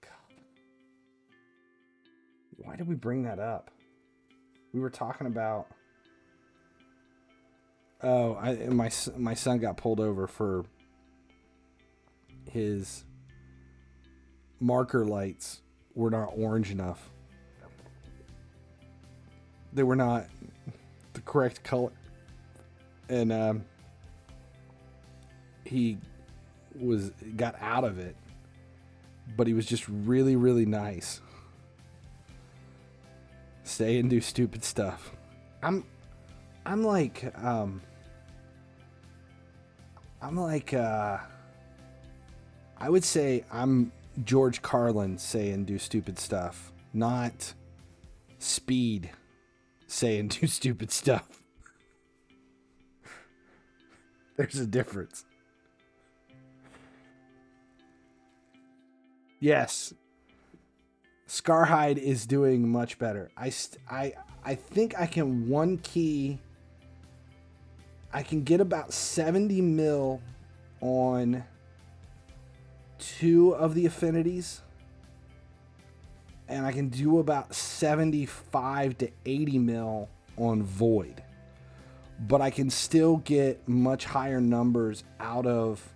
God. Why did we bring that up? We were talking about... Oh, my son got pulled over for his marker lights were not orange enough. They were not the correct color. And he got out of it, but he was just really, really nice. Stay and do stupid stuff. I would say I'm George Carlin say and do stupid stuff, not Speed say and do stupid stuff. There's a difference. Yes. Scarhide is doing much better. I think I can one key. I can get about 70 mil on 2 of the affinities. And I can do about 75 to 80 mil on Void. But I can still get much higher numbers out of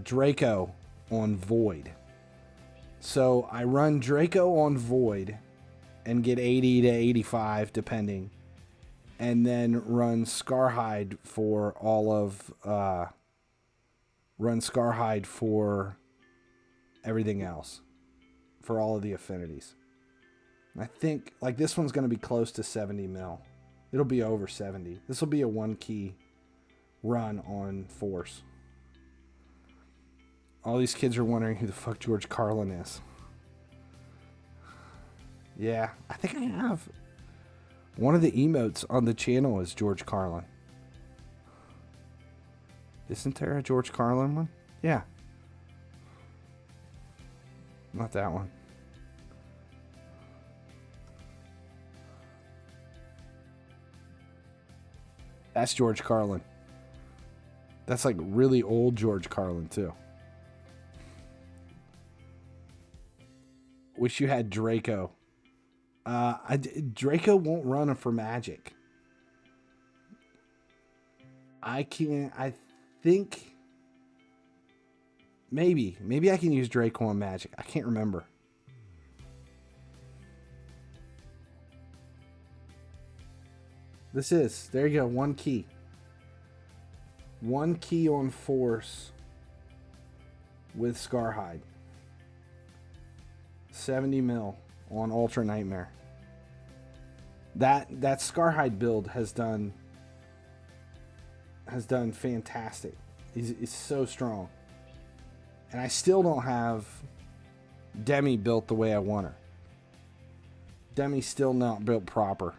Draco on Void. So I run Draco on Void and get 80 to 85 depending. And then run Scarhide for all of... run Scarhide for everything else. For all of the affinities. I think like this one's going to be close to 70 mil. It'll be over 70. This will be a 1-key run on Force. All these kids are wondering who the fuck George Carlin is. Yeah, I think I have. One of the emotes on the channel is George Carlin. Isn't there a George Carlin one? Yeah. Not that one. That's George Carlin. That's like really old George Carlin too. Wish you had Draco. Draco won't run for Magic. I think maybe I can use Draco on Magic. I can't remember. There you go, 1 key. 1 key on Force with Scarhide. 70 mil on Ultra Nightmare. That Scarhide build has done fantastic. It's so strong. And I still don't have Demi built the way I want her. Demi's still not built proper.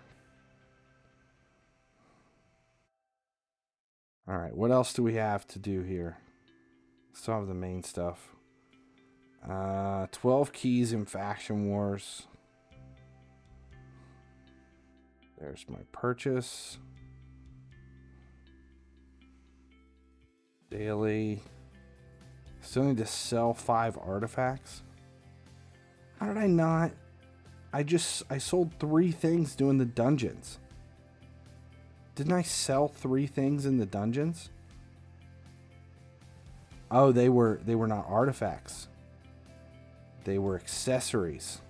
Alright, what else do we have to do here? Still have the main stuff. 12 keys in Faction Wars. There's my purchase. Daily. Still need to sell 5 artifacts. How did I not? I sold 3 things doing the dungeons. Didn't I sell 3 things in the dungeons? Oh, they were not artifacts. They were accessories.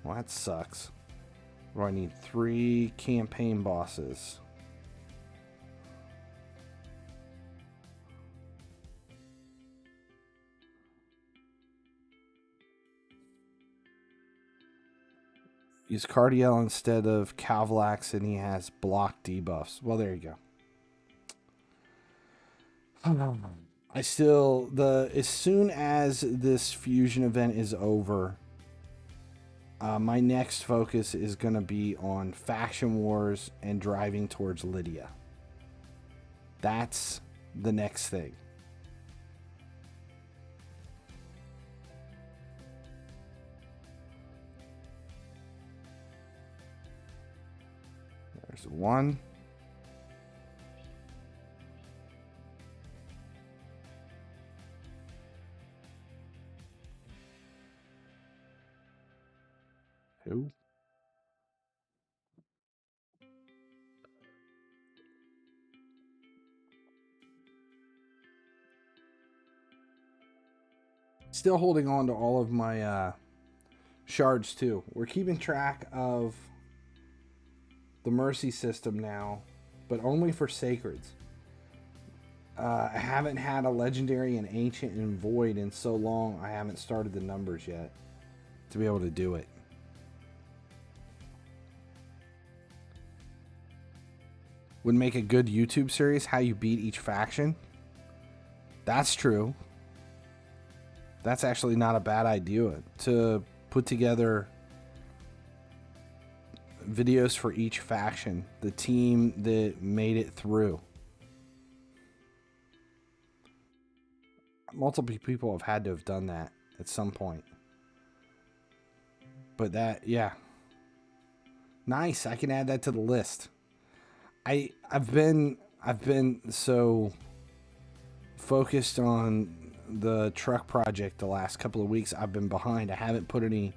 Well, that sucks. Well, I need 3 campaign bosses. Use Cardiel instead of HELLAPAIN, and he has block debuffs. Well, there you go. As soon as this fusion event is over, my next focus is going to be on faction wars and driving towards Lydia. That's the next thing. There's 1. Who? Still holding on to all of my shards too. We're keeping track of the mercy system now, but only for sacreds. I haven't had a legendary and ancient and void in so long. I haven't started the numbers yet to be able to do it. Would make a good YouTube series, how you beat each faction. That's true. That's actually not a bad idea to put together videos for each faction, the team that made it through. Multiple people have had to have done that at some point. But that, yeah. Nice, I can add that to the list. I've been so focused on the truck project the last couple of weeks. I've been behind. I haven't put any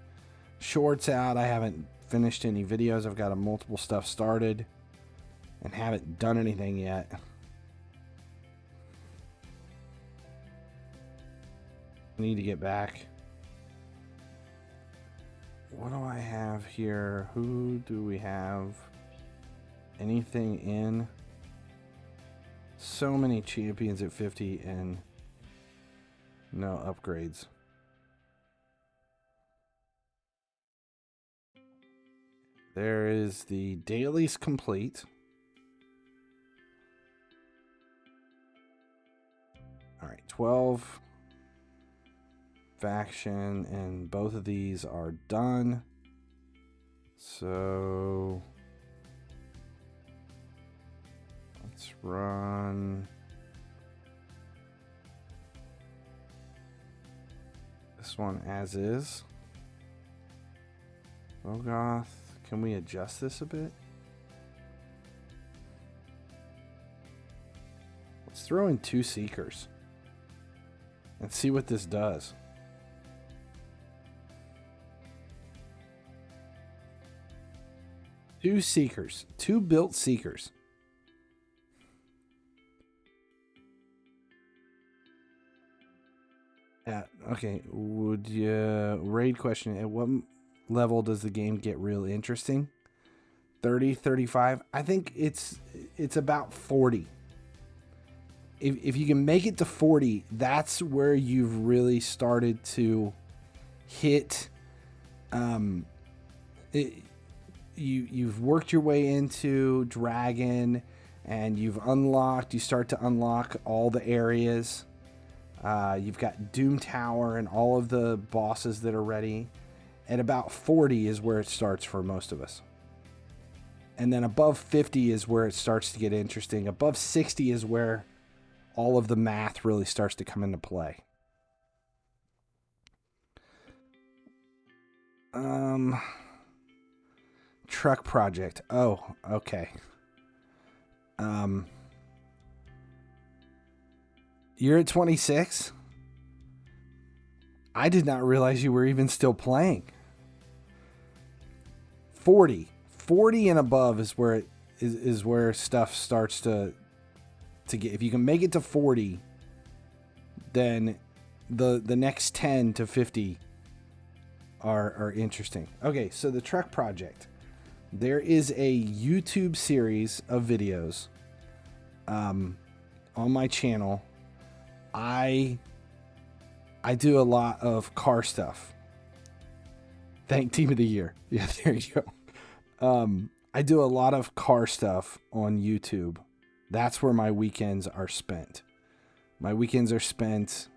shorts out. I haven't finished any videos. I've got multiple stuff started and haven't done anything yet. I need to get back. What do I have here? Who do we have? Anything in? So many champions at 50 and no upgrades. There is the dailies complete. All right, 12 faction, and both of these are done. So let's run this one as is. Logoth, can we adjust this a bit? Let's throw in 2 seekers and see what this does. 2 seekers, 2 built seekers. Yeah, okay. Would you raid question, at what level does the game get real interesting? 30, 35? I think it's about 40. If you can make it to 40, that's where you've really started to hit you've worked your way into Dragon, and you start to unlock all the areas. You've got Doom Tower and all of the bosses that are ready. At about 40 is where it starts for most of us. And then above 50 is where it starts to get interesting. Above 60 is where all of the math really starts to come into play. Truck project. Oh, okay. You're at 26. I did not realize you were even still playing. 40 and above is where it is where stuff starts to get. If you can make it to 40, then the next 10 to 50 are interesting. Okay, so the truck project. There is a YouTube series of videos on my channel. I do a lot of car stuff. Thank Team of the Year. Yeah, there you go. I do a lot of car stuff on YouTube. That's where my weekends are spent. My weekends are spent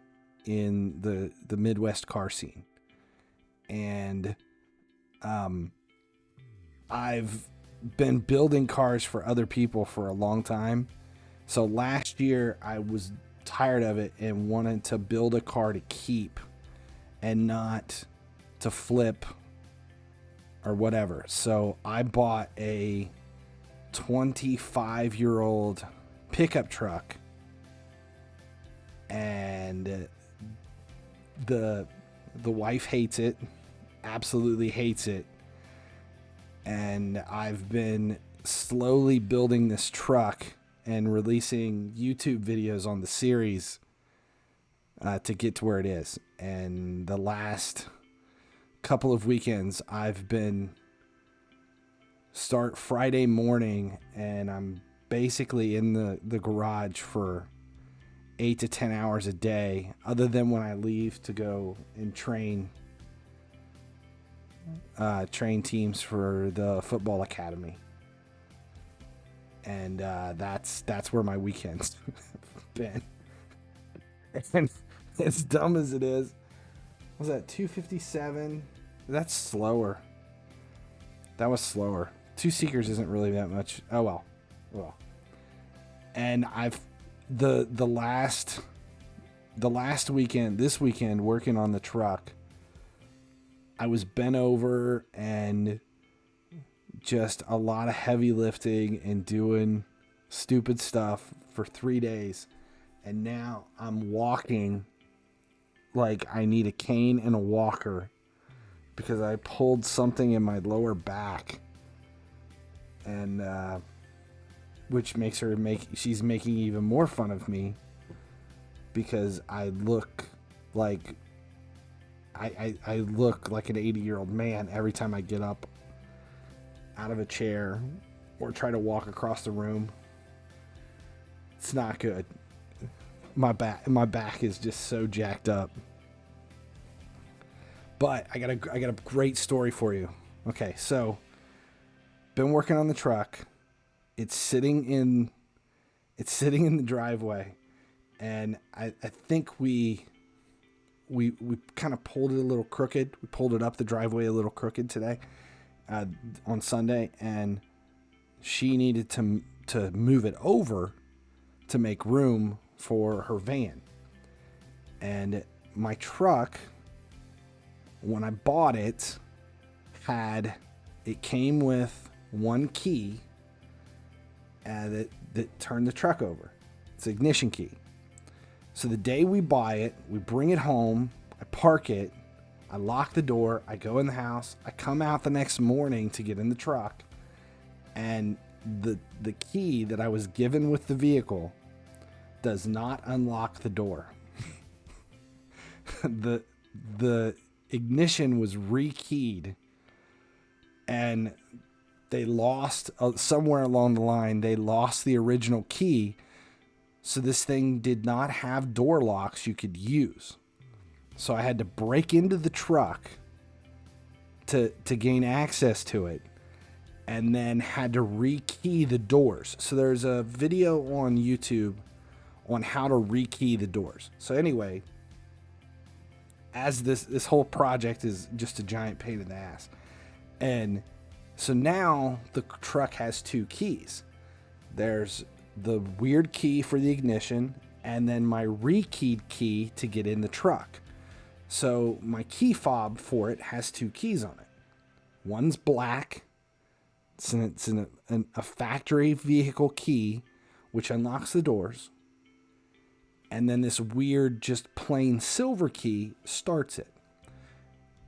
in the Midwest car scene. And I've been building cars for other people for a long time. So last year I was tired of it and wanted to build a car to keep and not to flip or whatever. So I bought a 25-year-old pickup truck, and the wife hates it, absolutely hates it. And I've been slowly building this truck and releasing YouTube videos on the series to get to where it is. And the last couple of weekends I've been start Friday morning, and I'm basically in the garage for 8 to 10 hours a day, other than when I leave to go and train teams for the football academy. And that's where my weekends have been. And as dumb as it is, was that 257? That's slower. That was slower. 2 Seekers isn't really that much. Oh well. And I've the last weekend, this weekend, working on the truck, I was bent over and just a lot of heavy lifting and doing stupid stuff for 3 days. And now I'm walking like I need a cane and a walker because I pulled something in my lower back. And which makes her she's making even more fun of me because I look like I look like an 80-year-old man every time I get up out of a chair or try to walk across the room. It's not good. My back is just so jacked up. But I got a great story for you. Okay, so been working on the truck. It's sitting in the driveway, and I think we kind of pulled it a little crooked. We pulled it up the driveway a little crooked today on Sunday, and she needed to move it over to make room for her van. And my truck, when I bought it, it came with one key that turned the truck over. It's the ignition key. So the day we buy it, we bring it home, I park it, I lock the door, I go in the house, I come out the next morning to get in the truck, and the key that I was given with the vehicle does not unlock the door. The ignition was rekeyed, and they lost somewhere along the line. They lost the original key, so this thing did not have door locks you could use. So I had to break into the truck to gain access to it, and then had to rekey the doors. So there's a video on YouTube on how to rekey the doors. So anyway, as this whole project is just a giant pain in the ass. And so now the truck has 2 keys. There's the weird key for the ignition, and then my rekeyed key to get in the truck. So my key fob for it has 2 keys on it. One's black. It's a factory vehicle key, which unlocks the doors. And then this weird, just plain silver key starts it.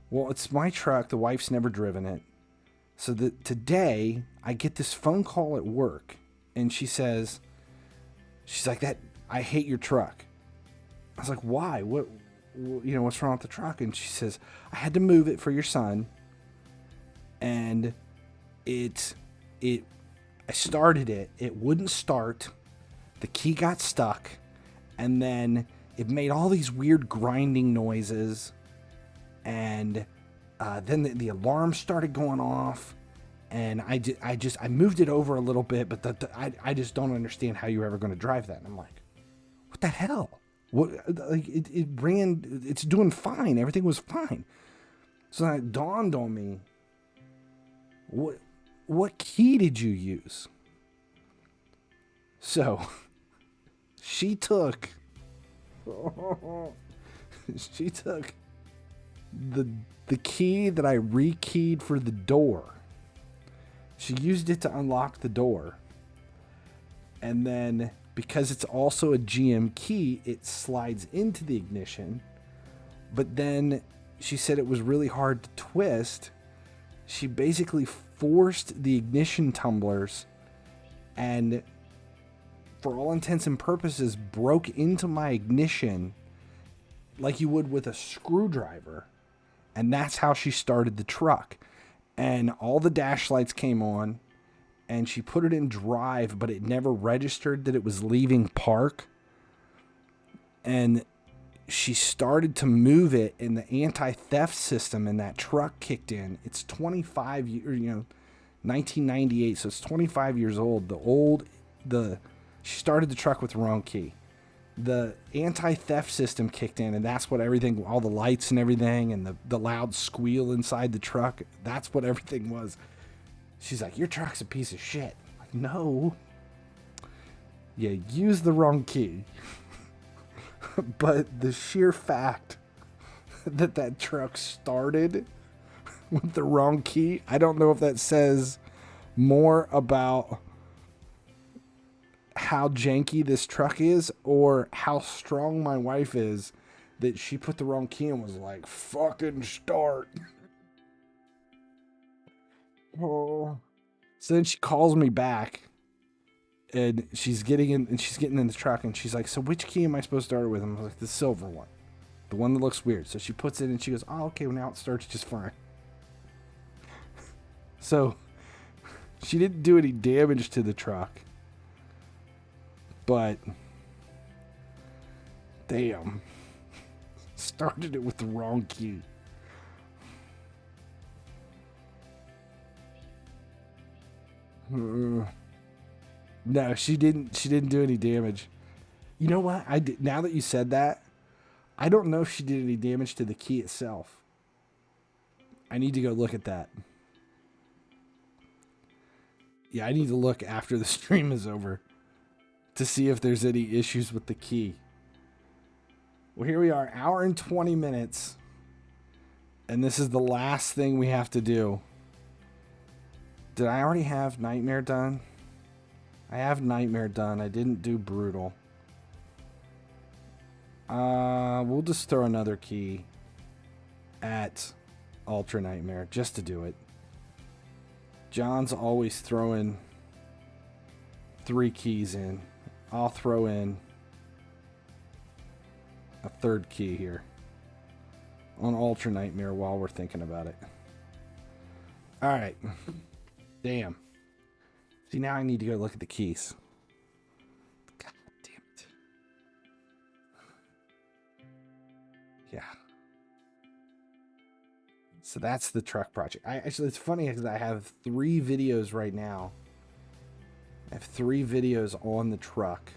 Well, it's my truck. The wife's never driven it. So today, I get this phone call at work. And she's like, I hate your truck. I was like, why? What's wrong with the truck? And she says, I had to move it for your son. And I started it. It wouldn't start. The key got stuck. And then it made all these weird grinding noises. And then the alarm started going off. And I moved it over a little bit, but I just don't understand how you're ever going to drive that. And I'm like, what the hell? What? Like it ran. It's doing fine. Everything was fine. So then it dawned on me. What key did you use? So she took the key that I rekeyed for the door. She used it to unlock the door. And then because it's also a GM key, it slides into the ignition. But then she said it was really hard to twist. She basically forced the ignition tumblers and, for all intents and purposes, broke into my ignition like you would with a screwdriver. And that's how she started the truck. And all the dash lights came on, and she put it in drive, but it never registered that it was leaving park. And she started to move it, and the anti-theft system in that truck kicked in. It's 25 years, 1998, so it's 25 years old. She started the truck with the wrong key. The anti-theft system kicked in, and that's what everything, all the lights and everything, and the loud squeal inside the truck, that's what everything was. She's like, your truck's a piece of shit. I'm like, no. You used the wrong key. But the sheer fact that truck started with the wrong key, I don't know if that says more about how janky this truck is or how strong my wife is that she put the wrong key and was like, fucking start. Oh. So then she calls me back, and she's getting in the truck, and she's like, so which key am I supposed to start with? I'm like, the silver one, the one that looks weird. So she puts it in, and she goes, oh, okay, well, now it starts just fine. So she didn't do any damage to the truck, but damn, started it with the wrong key. No, she didn't do any damage. You know what? Now that you said that, I don't know if she did any damage to the key itself. I need to go look at that. Yeah, I need to look after the stream is over to see if there's any issues with the key. Well, here we are, hour and 20 minutes. And this is the last thing we have to do. Did I already have Nightmare done? I have Nightmare done. I didn't do Brutal. We'll just throw another key at Ultra Nightmare just to do it. John's always throwing 3 keys in. I'll throw in a 3rd key here on Ultra Nightmare while we're thinking about it. All right. Damn. See, now I need to go look at the keys. God damn it. Yeah. So that's the truck project. Actually, it's funny because I have 3 videos right now. I have 3 videos on the truck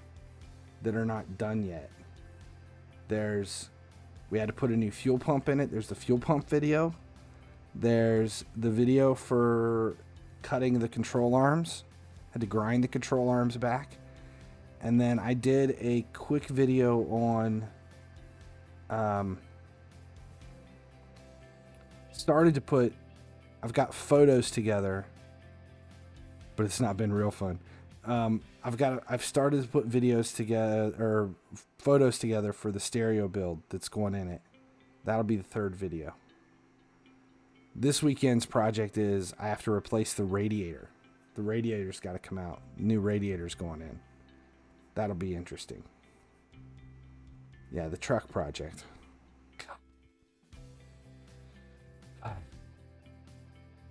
that are not done yet. We had to put a new fuel pump in it. There's the fuel pump video. There's the video for cutting the control arms. Had to grind the control arms back. And then I did a quick video on I've got photos together, but it's not been real fun, I've started to put videos together or photos together for the stereo build that's going in it. That'll be the third video. This weekend's project is I have to replace the radiator. The radiator's got to come out. New radiator's going in. That'll be interesting. Yeah, the truck project.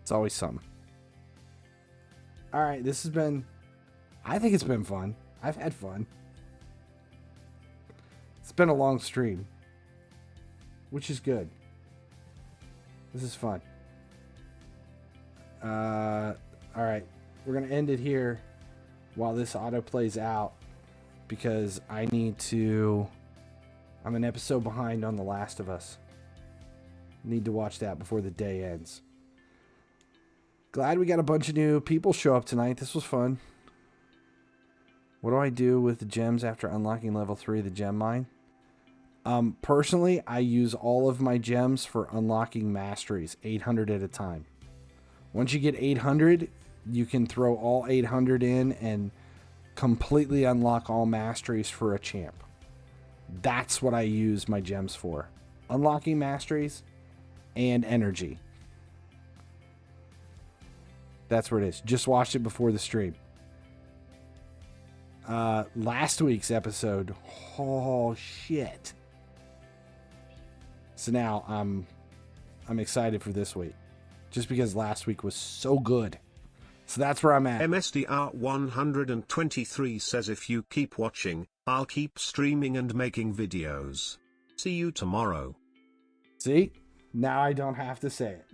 It's always something. All right, this has been... I think it's been fun. I've had fun. It's been a long stream, which is good. This is fun. All right, we're going to end it here while this auto plays out because I need to... I'm an episode behind on The Last of Us. Need to watch that before the day ends. Glad we got a bunch of new people show up tonight. This was fun. What do I do with the gems after unlocking level 3 of the gem mine? Personally, I use all of my gems for unlocking masteries, 800 at a time. Once you get 800, you can throw all 800 in and completely unlock all masteries for a champ. That's what I use my gems for. Unlocking masteries and energy. That's what it is. Just watched it before the stream. Last week's episode. Oh, shit. So now I'm excited for this week. Just because last week was so good. So that's where I'm at. MSDR123 says if you keep watching, I'll keep streaming and making videos. See you tomorrow. See? Now I don't have to say it.